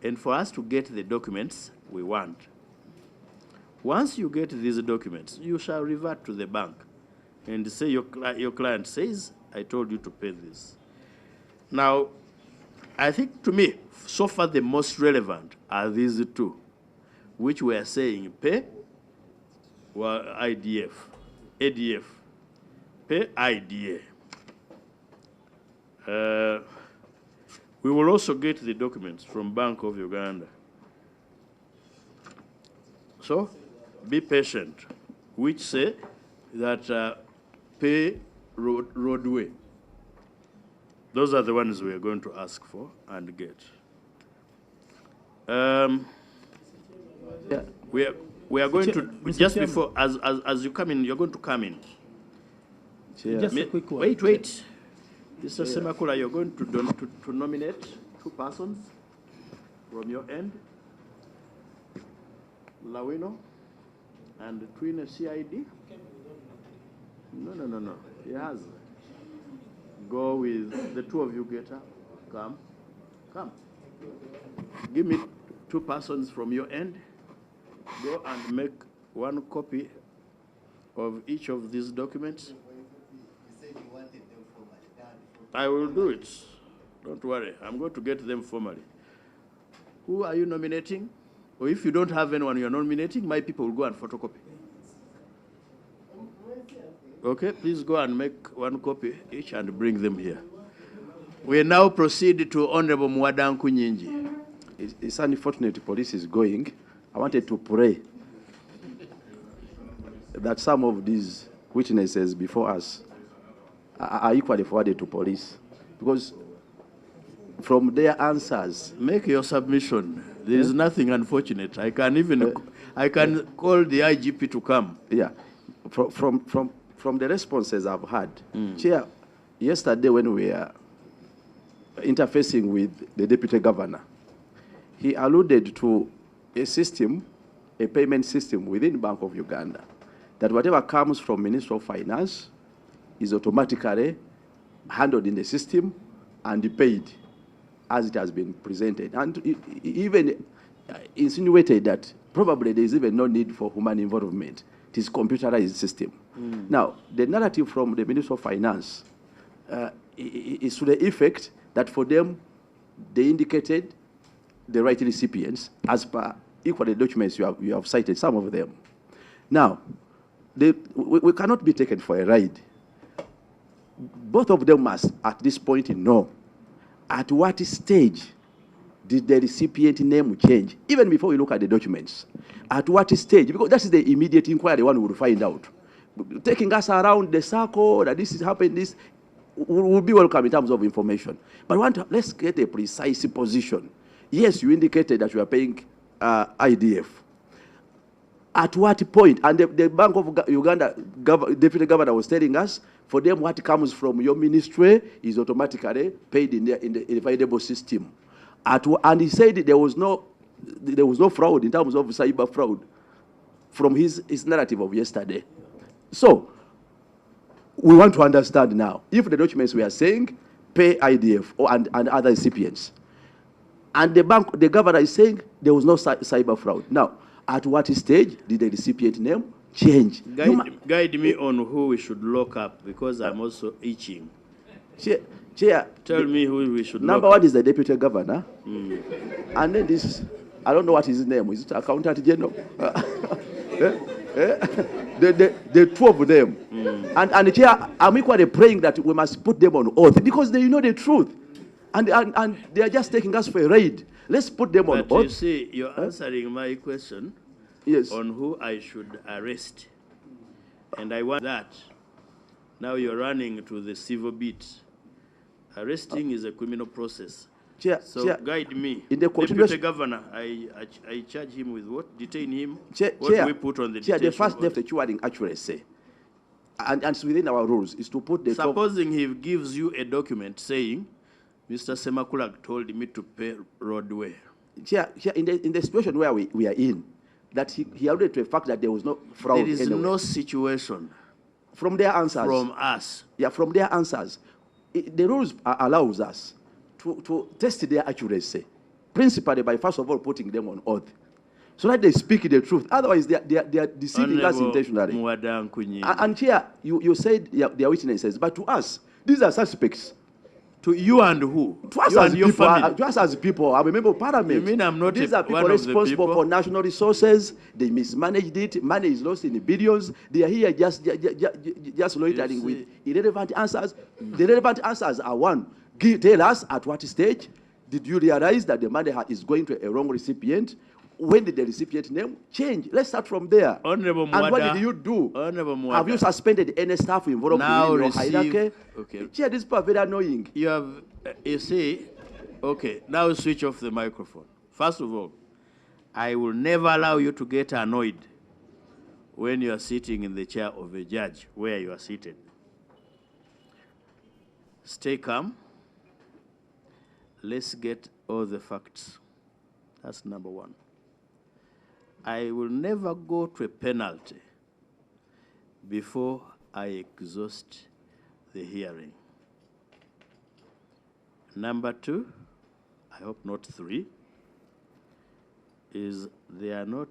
And for us to get the documents we want. Once you get these documents, you shall revert to the bank and say your client says, I told you to pay this. Now, I think to me, so far the most relevant are these two, which we are saying pay, well, ADF, pay IDA. We will also get the documents from Bank of Uganda. So, be patient, which say that pay roadway. Those are the ones we are going to ask for and get. We are going to, just before, as you come in, you're going to come in. Chair. Just a quick one. Wait. Mr. Semakula, you're going to nominate 2 persons from your end. Lawino and Twin CID. No. He has. Go with the 2 of you, get up. Come. Give me 2 persons from your end. Go and make 1 copy of each of these documents. I will do it. Don't worry. I'm going to get them formally. Who are you nominating? Or if you don't have anyone you're nominating, my people will go and photocopy. Okay, please go and make 1 copy each and bring them here. We now proceed to Honorable Mwadanku Nyingi. It's unfortunate police is going. I wanted to pray that some of these witnesses before us are equally forwarded to police, because from their answers. Make your submission. There is nothing unfortunate. I can call the IGP to come. Yeah, from the responses I've had, Chair, yesterday when we were interfacing with the Deputy Governor, he alluded to a system, a payment system within Bank of Uganda, that whatever comes from Ministry of Finance is automatically handled in the system and paid as it has been presented. And he even insinuated that probably there is even no need for human involvement. It is a computerized system. Now, the narrative from the Ministry of Finance is to the effect that for them, they indicated the right recipients as per equal documents you have cited, some of them. Now, we cannot be taken for a ride. Both of them must, at this point, know at what stage did the recipient name change, even before we look at the documents. At what stage? Because that is the immediate inquiry one will find out. Taking us around the circle, that this is happening, this will be welcome in terms of information. But let's get a precise position. Yes, you indicated that you are paying IDF. At what point? And the Bank of Uganda Deputy Governor was telling us, for them, what comes from your ministry is automatically paid in the available system. And he said there was no fraud in terms of cyber fraud from his narrative of yesterday. So we want to understand now, if the documents we are saying pay IDF and other recipients, and the governor is saying there was no cyber fraud. Now, at what stage did the recipient name change? Guide me on who we should lock up, because I'm also itching. Chair, tell me who we should lock up. Number 1 is the Deputy Governor. And then this, I don't know what his name is. Is it Accountant General? The 2 of them. And Chair, I'm equally praying that we must put them on oath, because they know the truth. And they are just taking us for a raid. Let's put them on oath. But you see, you're answering my question yes. on who I should arrest. And I want that. Now you're running to the civil beat. Arresting is a criminal process. Chair, So Chair, guide me. in the Deputy continuation, Governor, I charge him with what? Detain him? Chair, What do we put on the Chair, detention the first order? step that you are in accuracy, and it's within our rules, is to put the top. Supposing he gives you a document saying, Mr. Semakulak told me to pay roadway. Chair, in the situation where we are in, that he alluded to the fact that there was no fraud. There is anywhere. no situation From their answers. from us. Yeah, from their answers. The rules allows us to test their accuracy, principally by first of all putting them on oath, so that they speak the truth. Otherwise, they are deceiving us Honorable intentionally. Muwadang Kunyi. And here, you said they are witnesses, but to us, these are suspects. To you and who? To us You as and your people, family. to us as people, I'm a member of parliament. You mean I'm not These a- are people one of the responsible people? for national resources. They mismanaged it. Money is lost in the billions. They are here just loitering You with see. irrelevant answers. The relevant answers are one, tell us at what stage did you realize that the money is going to a wrong recipient? When did the recipient name change? Let's start from there. Honorable And what Mwada, did you do? Honorable Mwada. Have you suspended any staff involved Now in your receive- hierarchy? okay. Chair, these people are very annoying. You have, you see, okay, now switch off the microphone. First of all, I will never allow you to get annoyed when you are sitting in the chair of a judge where you are seated. Stay calm. Let's get all the facts. That's number one. I will never go to a penalty before I exhaust the hearing. Number two, I hope not three, is they are not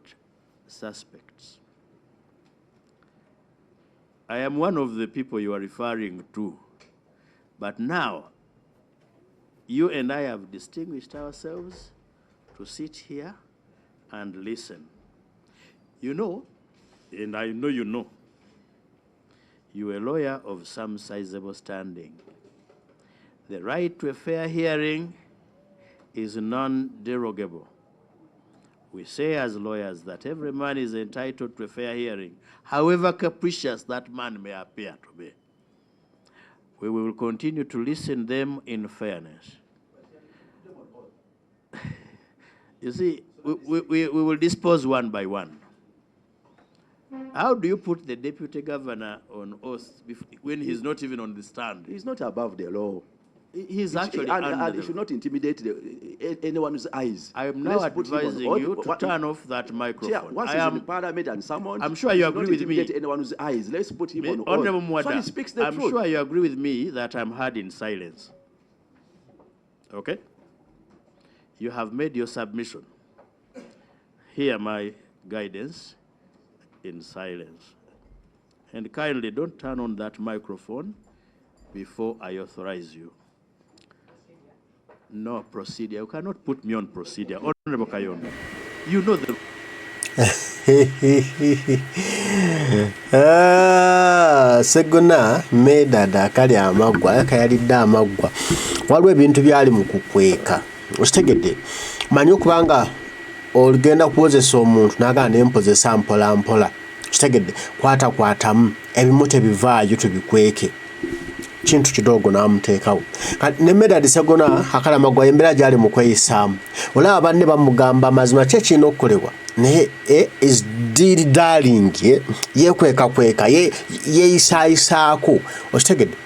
suspects. I am one of the people you are referring to, but now you and I have distinguished ourselves to sit here and listen. You know, and I know you know, you're a lawyer of some sizable standing. The right to a fair hearing is non-derogable. We say as lawyers that every man is entitled to a fair hearing, however capricious that man may appear to be. We will continue to listen them in fairness. You see, we will dispose one by one. How do you put the deputy governor on oath when he's not even on the stand? He's not above the law. He's actually and under it the should not intimidate anyone's eyes. I am now Let's put him on advising oath. you to turn off that Chair, microphone. once he's in parliament and summoned, I'm sure you he should agree not with me. intimidate anyone's eyes. Let's put him on Honorable oath. So he Mwada, speaks the I'm truth. sure you agree with me that I'm heard in silence. Okay? You have made your submission. Hear my guidance in silence. And kindly don't turn on that microphone before I authorize you. No procedure. You cannot put me on procedure. Honorable Kayondo, you know the... Segona medada kali amagwa yakayalidde amagwa waliwo ebintu byali mu kukweka okitegedde manyi okubanga olugenda kuwozesa omuntu nagaa nempozesa mpola mpola kitegedde kwatamu ebimu tebivaayo tubikweke kintu kidogo n'amuteekawo ne medadi segona akala amagwa embeera gyali mu kweyisaamu olaba banne bamugamba amazima ki ekirina okukolebwa naye is deal darling yekweka yeeyisaayisaako okitegedde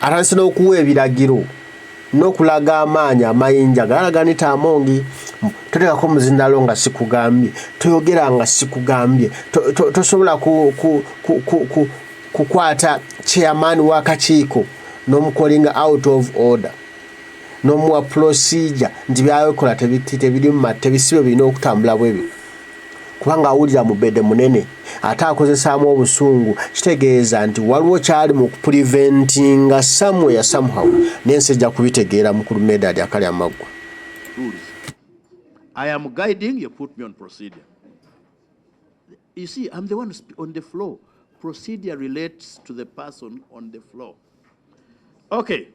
atandise n'okuwa ebiragiro n'okulaga amaanyi amayinja galaganita amongi toteekako muzindalo nga sikugambye toyogera nga sikugambye tosobola kukwata chairman w'akakiiko n'omukolinga out of order n'omuwa procedure nti byawekola tebisibe birina okutambula bwebyo kubanga awulira mubedde munene ate akozesaamu obusungu kitegeeza nti waliwo kyali mu kupreventinga somewhere somehow n'ensi ejja kubitegeera mukulu medadi akali amaggwa. I am guiding, you put me on procedure. You see, I'm the one on the floor. Procedure relates to the person on the floor. Okay,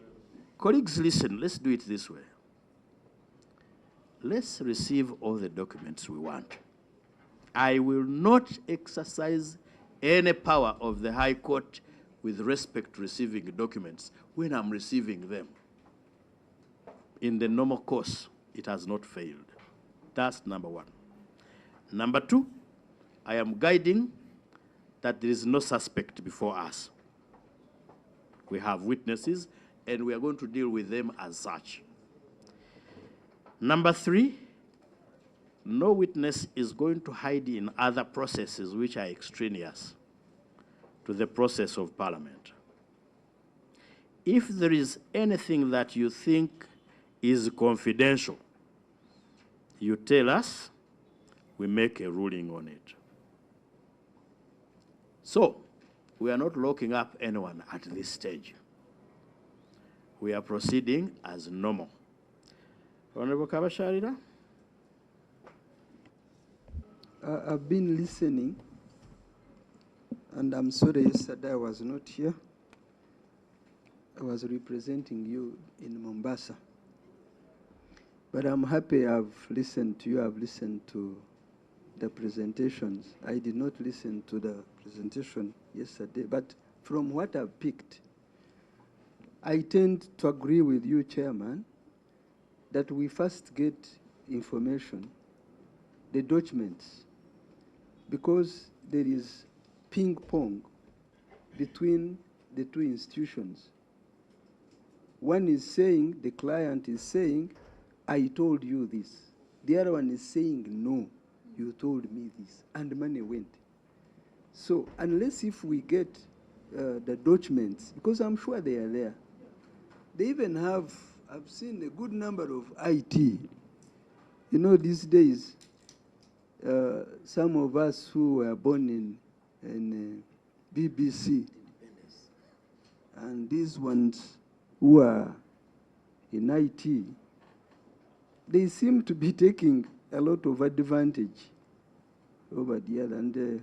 colleagues, listen, let's do it this way. Let's receive all the documents we want. I will not exercise any power of the High Court with respect to receiving documents when I'm receiving them. In the normal course, it has not failed. That's number one. Number two, I am guiding that there is no suspect before us. We have witnesses, and we are going to deal with them as such. Number three, no witness is going to hide in other processes which are extraneous to the process of Parliament. If there is anything that you think is confidential, you tell us, we make a ruling on it. So, we are not locking up anyone at this stage. We are proceeding as normal. Honorable Kabasharira? I've been listening, and I'm sorry yesterday I was not here. I was representing you in Mombasa. But I'm happy I've listened to you, I've listened to the presentations. I did not listen to the presentation yesterday, but from what I've picked, I tend to agree with you, Chairman, that we first get information, the documents, because there is ping pong between the two institutions. One is saying, the client is saying, I told you this. The other one is saying, no, you told me this, and money went. So unless if we get the documents, because I'm sure they are there, they even have, I've seen a good number of IT. You know, these days, some of us who were born in BBC, and these ones who are in IT, they seem to be taking a lot of advantage over the other. And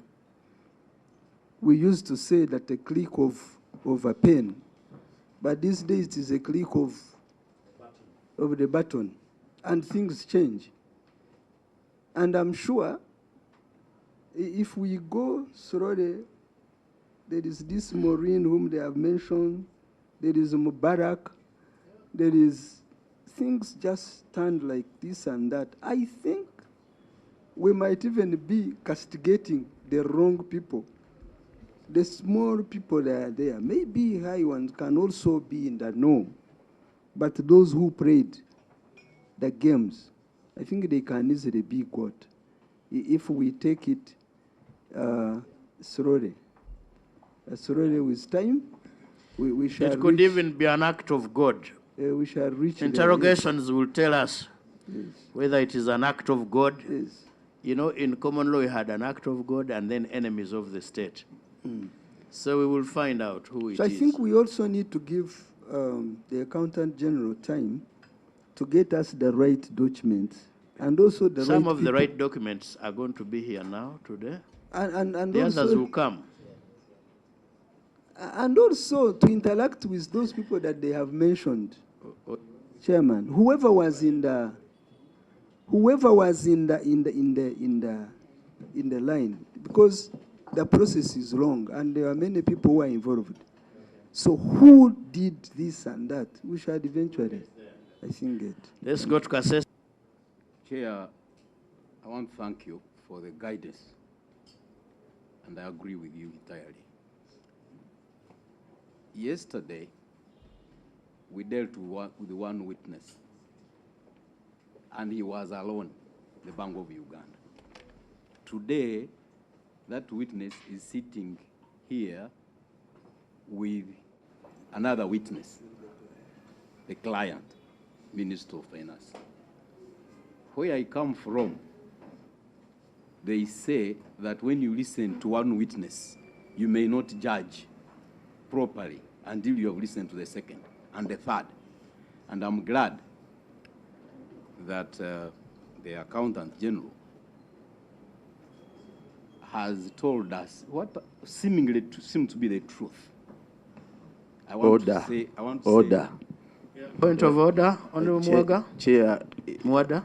we used to say that a click of a pen, but these days it is a click of the button, and things change. And I'm sure if we go slowly, there is this Maureen whom they have mentioned, there is Mubarak, there is things just stand like this and that. I think we might even be castigating the wrong people. The small people that are there, maybe high ones can also be in the know, but those who played the games, I think they can easily be got if we take it slowly. Slowly with time, we shall It could reach, even be an act of God. we shall reach Interrogations will tell us yes. whether it is an act of God. Yes. You know, in common law, we had an act of God and then enemies of the state. So we will find out who it is. So I think we also need to give the Accountant General time to get us the right documents and also the Some right of the right documents are going to be here now, today. and The also, others will come. and also to interact with those people that they have mentioned, Chairman. Whoever was in the line, because the process is long and there are many people who are involved. So who did this and that? We should eventually, I think, get. Let's go to Kasese. Chair, I want to thank you for the guidance, and I agree with you entirely. Yesterday, we dealt with one witness, and he was alone, the Bank of Uganda. Today, that witness is sitting here with another witness, the client, Minister of Finance. Where I come from, they say that when you listen to one witness, you may not judge properly until you have listened to the second and the third. And I'm glad that the Accountant General has told us what seemingly seems to be the truth. I want to say, Order. Point of order, Honorable Mwaga. Chair, Mwada.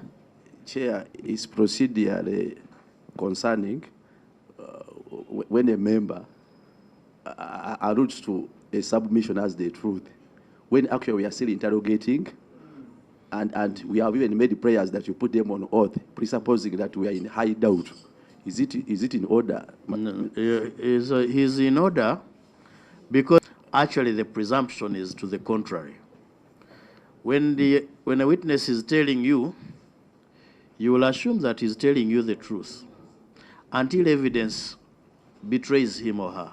Chair, is procedure concerning when a member alludes to a submission as the truth, when actually we are still interrogating, and we have even made prayers that you put them on oath, presupposing that we are in high doubt. Is it in order? No, he's in order because actually the presumption is to the contrary. When a witness is telling you, you will assume that he's telling you the truth until evidence betrays him or her.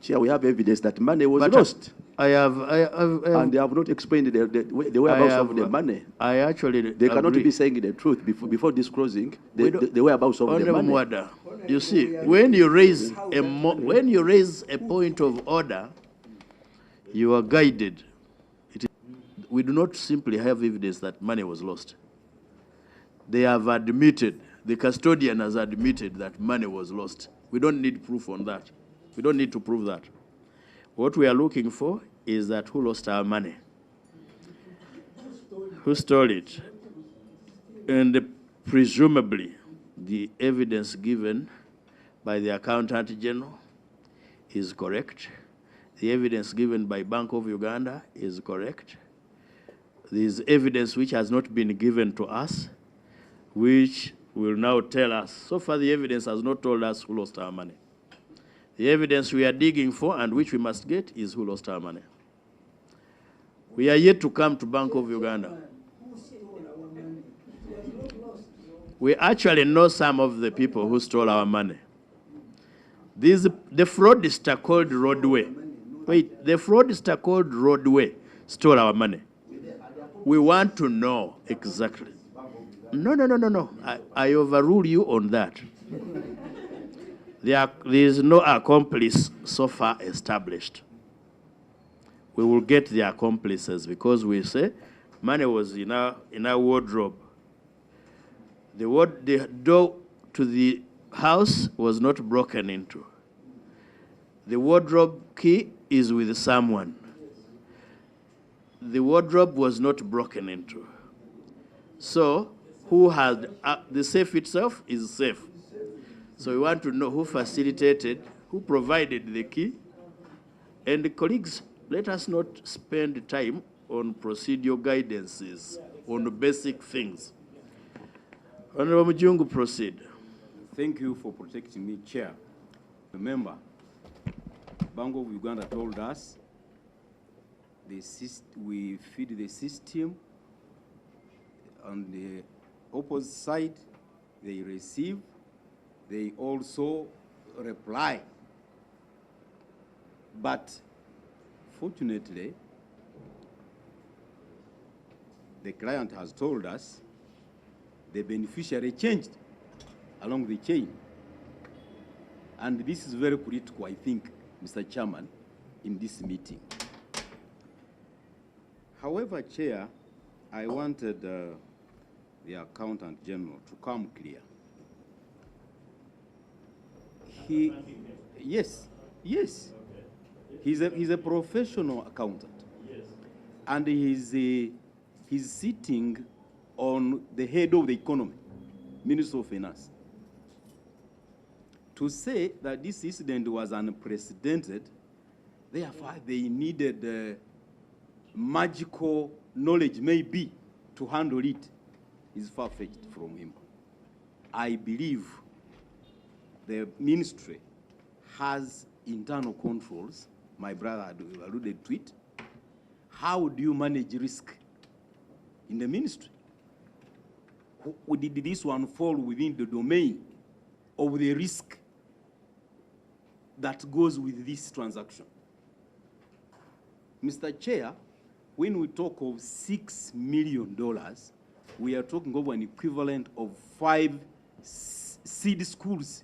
Chair, we have evidence that money was lost. And they have not explained the whereabouts of the money. They cannot be saying the truth before disclosing the whereabouts of the money. Mwada, you see, when you raise a point of order, you are guided. We do not simply have evidence that money was lost. They have admitted, the custodian has admitted that money was lost. We don't need proof on that. We don't need to prove that. What we are looking for is that who lost our money? Who stole it? And presumably, the evidence given by the Accountant General is correct. The evidence given by Bank of Uganda is correct. There is evidence which has not been given to us, which will now tell us. So far, the evidence has not told us who lost our money. The evidence we are digging for and which we must get is who lost our money. We are yet to come to Bank of Uganda. We actually know some of the people who stole our money. The fraudster called Roadway. Wait, the fraudster called Roadway stole our money. We want to know exactly. No. I overrule you on that. There is no accomplice so far established. We will get the accomplices because we say money was in our wardrobe. The door to the house was not broken into. The wardrobe key is with someone. The wardrobe was not broken into. So who had the safe itself is safe. So we want to know who facilitated, who provided the key. And colleagues, let us not spend time on procedural guidances, on basic things. Honorable Mujungu, proceed. Thank you for protecting me, Chair. Remember, Bank of Uganda told us we feed the system. On the opposite side, they receive. They also reply. But fortunately, the client has told us the beneficiary changed along the chain. And this is very critical, I think, Mr. Chairman, in this meeting. However, Chair, I wanted the Accountant General to come clear. Yes. He's a professional accountant. Yes. And he's sitting on the head of the economy, Minister of Finance. To say that this incident was unprecedented, therefore they needed magical knowledge, maybe, to handle it, is far-fetched from him. I believe the ministry has internal controls. My brother alluded to it. How do you manage risk in the ministry? Did this one fall within the domain of the risk that goes with this transaction? Mr. Chair, when we talk of $6 million, we are talking of an equivalent of 5 seed schools.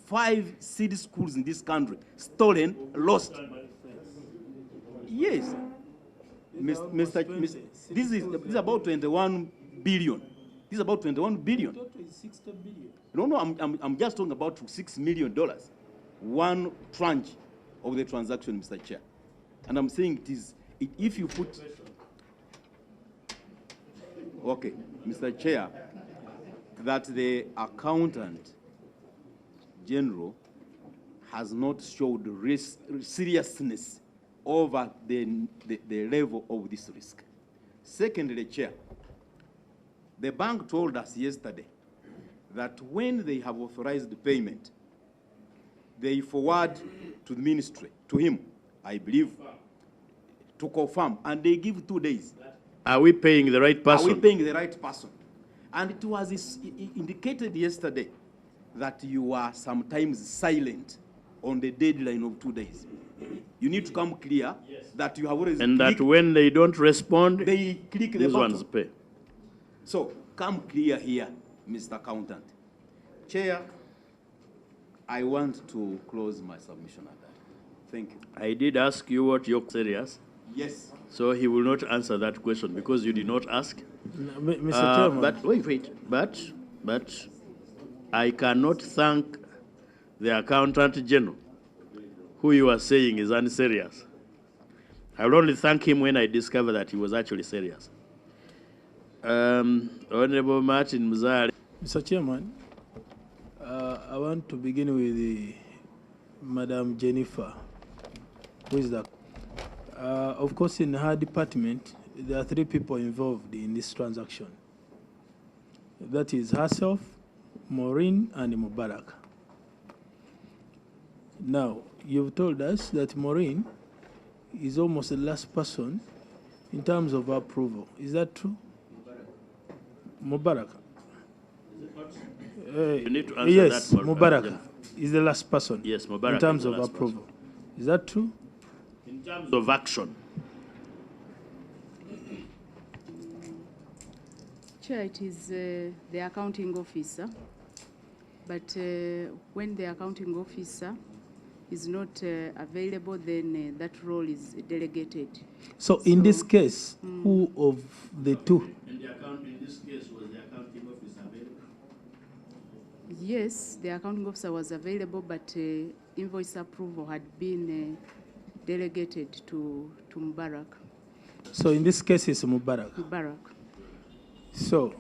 5 seed schools in this country, stolen, lost. Yes. This is about 21 billion. This is about 21 billion. No, I'm just talking about $6 million. One tranche of the transaction, Mr. Chair. And I'm saying if you put... Okay, Mr. Chair, that the Accountant General has not showed seriousness over the level of this risk. Secondly, Chair, the bank told us yesterday that when they have authorized the payment, they forward to the ministry, to him, I believe, to confirm, and they give 2 days. Are we paying the right person? Are we paying the right person? And it was indicated yesterday that you are sometimes silent on the deadline of 2 days. You need to come clear that you have already And that when they don't respond, they click the these button. ones pay. So come clear here, Mr. Accountant. Chair, I want to close my submission at that. Thank you. I did ask you what your serious. Yes. So he will not answer that question because you did not ask. Mr. Chairman. But wait. But I cannot thank the Accountant General, who you are saying is unserious. I will only thank him when I discover that he was actually serious. Honorable Martin Muzari. Mr. Chairman, I want to begin with Madam Jennifer, who is that? Of course, in her department, there are 3 people involved in this transaction. That is herself, Maureen, and Mubarak. Now, you've told us that Maureen is almost the last person in terms of approval. Is that true? Mubarak. You need to answer yes, that. Mubarak is the last person. Yes, Mubarak in terms is the of last approval. person. Is that true? In terms of action. Chair, it is the accounting officer, but when the accounting officer is not available, then that role is delegated. So in this case, who of the 2? In this case, was the accounting officer available? Yes, the accounting officer was available, but invoice approval had been delegated to Mubarak. So in this case, it's Mubarak. Mubarak. So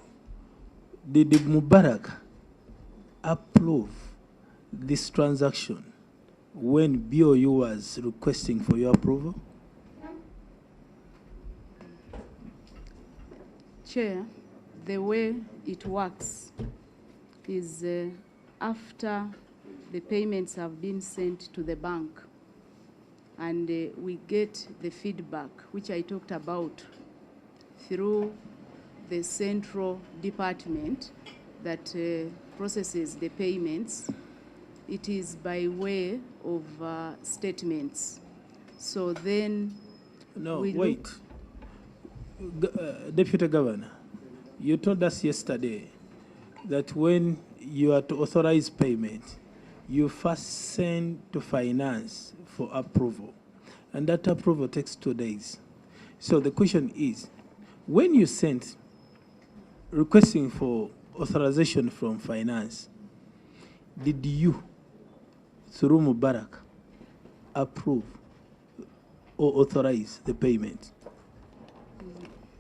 did Mubarak approve this transaction when BOU was requesting for your approval? Chair, the way it works is after the payments have been sent to the bank and we get the feedback, which I talked about, through the central department that processes the payments. It is by way of statements. So then wait. Deputy Governor, you told us yesterday that when you are to authorize payment, you first send to finance for approval, and that approval takes 2 days. So the question is, when you sent requesting for authorization from finance, did you, through Mubarak, approve or authorize the payment?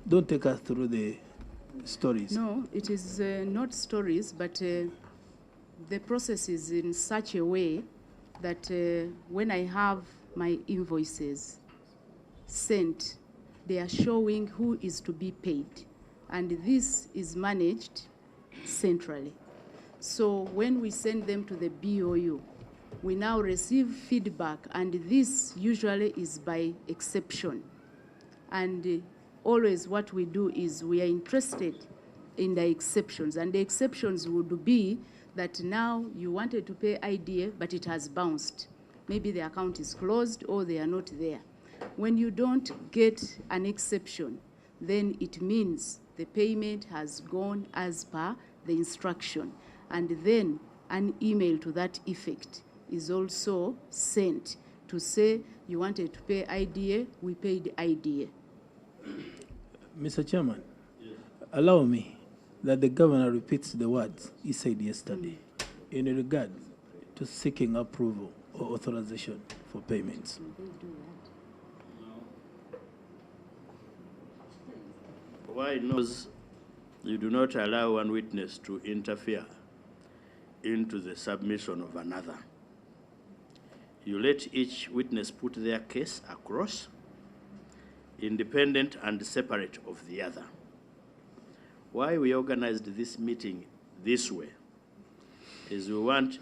Don't take us through the stories. No, it is not stories, but the process is in such a way that when I have my invoices sent, they are showing who is to be paid. And this is managed centrally. So when we send them to the BOU, we now receive feedback, and this usually is by exception. And always what we do is we are interested in the exceptions, and the exceptions would be that now you wanted to pay IDA, but it has bounced. Maybe the account is closed or they are not there. When you don't get an exception, then it means the payment has gone as per the instruction. And then an email to that effect is also sent to say you wanted to pay IDA, we paid IDA. Mr. Chairman, allow me that the governor repeats the words he said yesterday in regard to seeking approval or authorization for payments. Why knows you do not allow one witness to interfere into the submission of another. You let each witness put their case across, independent and separate of the other. Why we organized this meeting this way is we want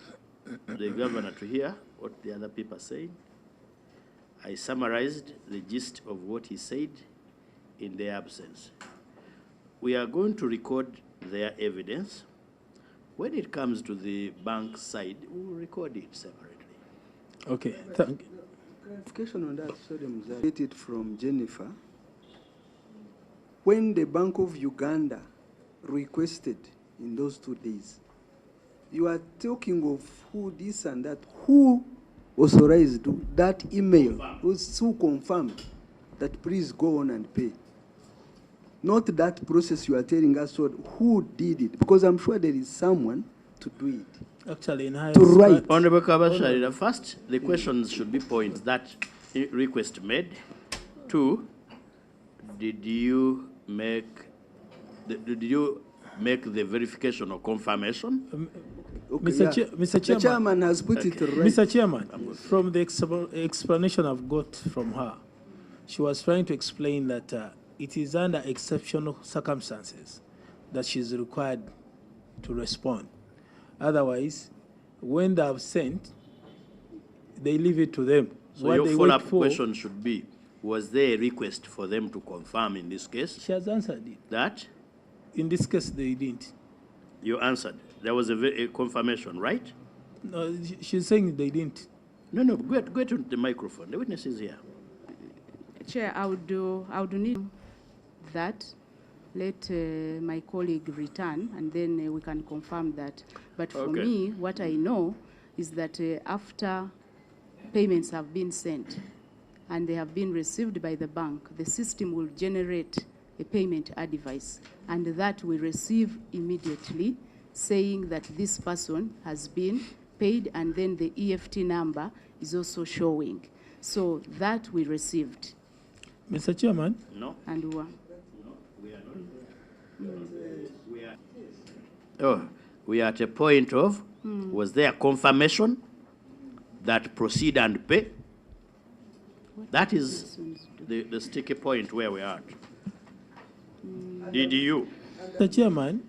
the governor to hear what the other people are saying. I summarized the gist of what he said in their absence. We are going to record their evidence. When it comes to the bank side, we'll record it separately. Okay, thank you. Clarification on that, sorry, Mzali. Get it from Jennifer. When the Bank of Uganda requested in those 2 days, you are talking of who this and that, who authorized that email, who confirmed that please go on and pay. Not that process you are telling us who did it, because I'm sure there is someone to do it. Actually, in high to write. Honorable Kabasharira, first, the questions should be points that request made. 2, did you make the verification or confirmation? Okay, Mr. yeah. Mr. Chairman, The chairman has put it right. Mr. Chairman, from the explanation I've got from her, she was trying to explain that it is under exceptional circumstances that she's required to respond. Otherwise, when they have sent, they leave it to them. So What your they follow-up wait for, question should be, was there a request for them to confirm in this case? she has answered it. That? In this case, they didn't. You answered. There was a confirmation, right? No, she's saying they didn't. No, go to the microphone. The witness is here. Chair, I would need that. Let my colleague return, and then we can confirm that. But for me, what I know is that after payments have been sent and they have been received by the bank, the system will generate a payment advice, and that we receive immediately, saying that this person has been paid, and then the EFT number is also showing. So that we received. Mr. Chairman? No. And No, we are not. We are at a point of, was there confirmation that proceed and pay? That is the sticky point where we are at. Did you? Mr. Chairman,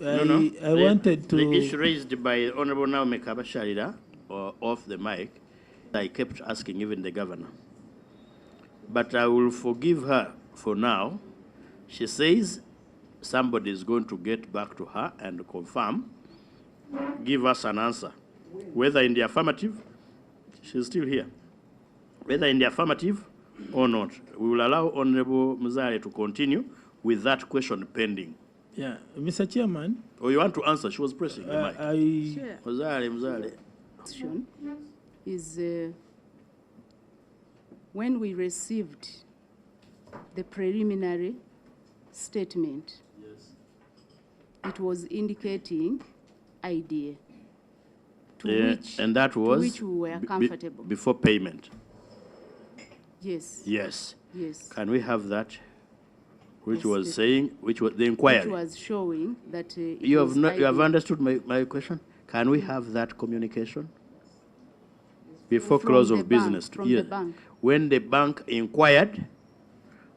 I wanted to... The issue raised by Honorable Naomi Kabasharira, off the mic, I kept asking even the governor. But I will forgive her for now. She says somebody is going to get back to her and confirm, give us an answer. Whether in the affirmative, she's still here. Whether in the affirmative or not. We will allow Honorable Muzare to continue with that question pending. Yeah, Mr. Chairman. Oh, you want to answer? She was pressing the mic. Sure. Muzare. Question is when we received the preliminary statement, it was indicating idea to and that was which we were comfortable. Before payment. Yes. Yes. Yes. Can we have that? Which Yes, was saying, which was the inquiry. Which was showing that You have understood my question? Can we have that communication? Before From close the of bank, business. from the bank. When the bank inquired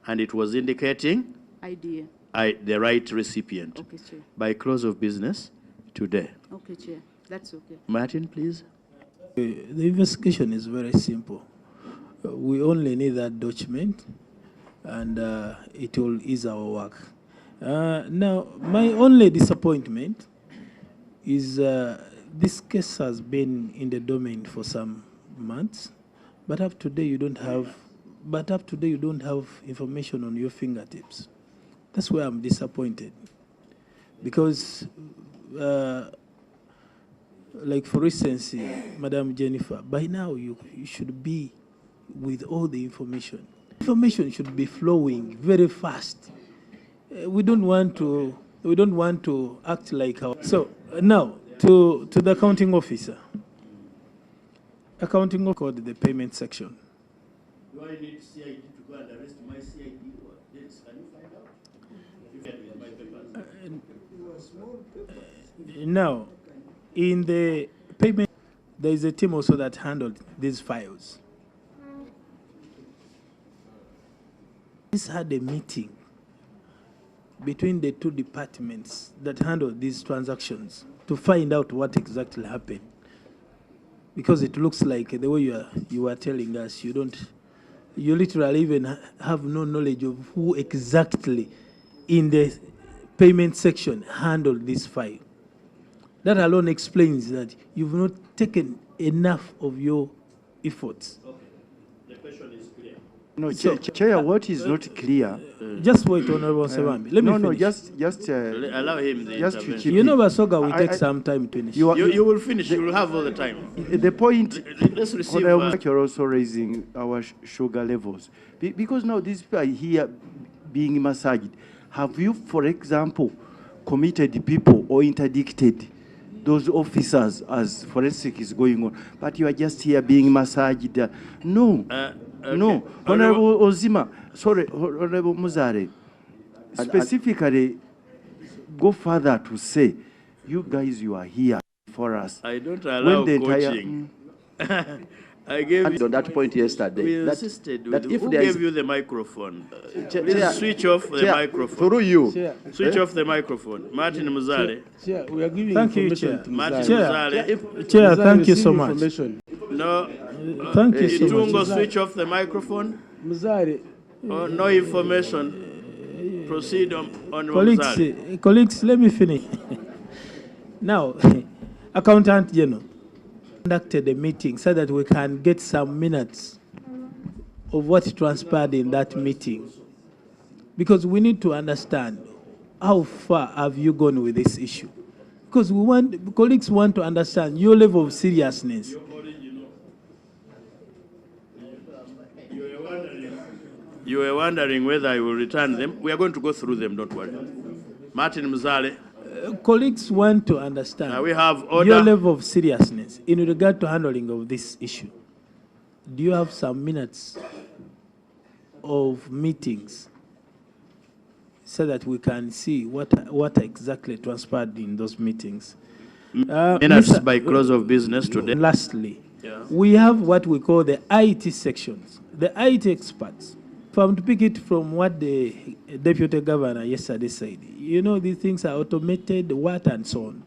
and it was indicating idea. The right recipient. Okay, Chair. By close of business today. Okay, Chair. That's okay. Martin, please. The investigation is very simple. We only need that document, and it will ease our work. Now, my only disappointment is this case has been in the domain for some months, but up to date you don't have. But up to date you don't have information on your fingertips. That's why I'm disappointed, because, like for instance, Madam Jennifer, by now you should be with all the information. Information should be flowing very fast. We don't want to act like our. So now to the accounting officer. Accounting code the payment section. Do I need CID to go and arrest my CID? Yes, can you find out? If you had with my papers. Now, in the payment, there is a team also that handled these files. This had a meeting between the two departments that handle these transactions to find out what exactly happened. Because it looks like the way you are telling us, you literally even have no knowledge of who exactly in the payment section handled this file. That alone explains that you've not taken enough of your efforts. Okay. The question is clear. No, Chair, what is not clear? Just wait, Honorable Sebambi. Let me finish. No, just allow him the just intervention. You know, Basoga will take some time to finish. You will finish. You will have all the time. The point, Let's receive. you're also raising our sugar levels. Because now these people are here being massaged. Have you, for example, committed people or interdicted those officers as forensic is going on? But you are just here being massaged. No. Okay. No. Honorable Ozima, sorry, Honorable Muzare, specifically go further to say, you guys, you are here for us. I don't allow coaching. I gave on that point yesterday. We insisted. That if who gave you the microphone? Please switch off the microphone. Through you. Switch off the microphone. Martin Muzale. Chair, we are giving thank information you, to Martin Muzale. Muzale. Chair, thank you so much. No. Thank you so much. Itungo, switch off the microphone. Muzale. No information. Proceed on Muzale. Colleagues, let me finish. Now, Accountant General conducted a meeting so that we can get some minutes of what transpired in that meeting. Because we need to understand how far have you gone with this issue. Because colleagues want to understand your level of seriousness. You were wondering whether I will return them. We are going to go through them, don't worry. Martin Muzale. Colleagues want to understand we have order. Your level of seriousness in regard to handling of this issue. Do you have some minutes of meetings so that we can see what exactly transpired in those meetings? Minutes by close of business today. Lastly, we have what we call the IT sections, the IT experts. If I'm to pick it from what the Deputy Governor yesterday said, you know, these things are automated, what and so on.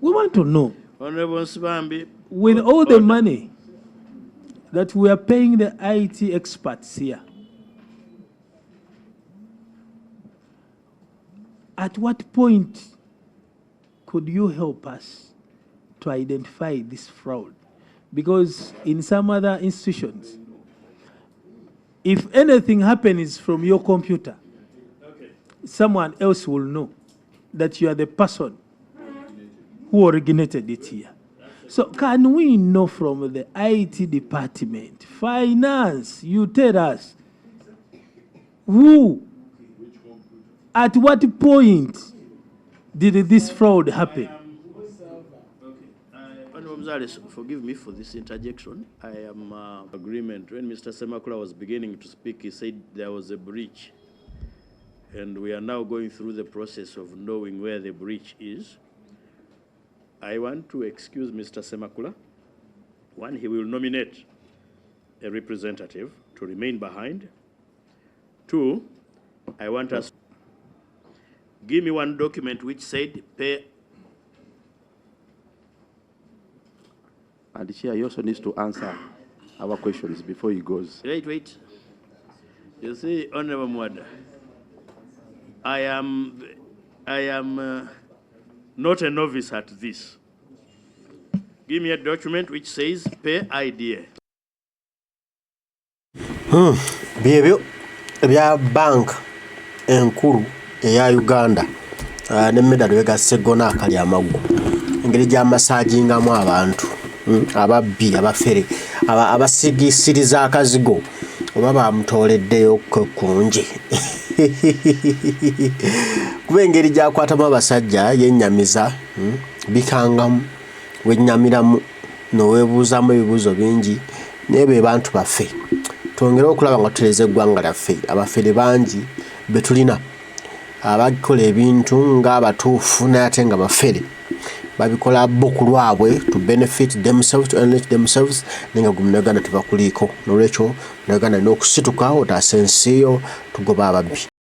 We want to know, Honorable Sebambi, with all the money that we are paying the IT experts here, at what point could you help us to identify this fraud? Because in some other institutions, if anything happens from your computer, someone else will know that you are the person who originated it here. So can we know from the IT department, finance, you tell us, who, at what point did this fraud happen? Forgive me for this interjection. I am agreement. When Mr. Semakula was beginning to speak, he said there was a breach. And we are now going through the process of knowing where the breach is. I want to excuse Mr. Semakula. One, he will nominate a representative to remain behind. Two, I want us to give me one document which said pay. And the chair, he also needs to answer our questions before he goes. Wait. You see, Honorable Mwada, I am not a novice at this. Give me a document which says pay idea. Byebyo bya bank enkulu eya Uganda n'emmedalo begasse gonna akali amaggu engeri gy'amasaagingamu abantu ababbi abafere abasigisiriza akazigo oba bamutooleddeyo kunje kuba engeri gyakwatamu abasajja yennyamiza bikangamu wennyamiramu noweebuuzamu ebibuuzo bingi naye be bantu baffe twongere okulaba nga tutereeza eggwanga lyaffe abafere bangi be tulina abakola ebintu ng'abatuufu naye ate nga bafere babikola bo ku lwabwe to benefit themselves, to enrich themselves, nenga Uganda tebakuliko. Nolwekyo Uganda n'okusituka otasensiyo tugoba ababbi.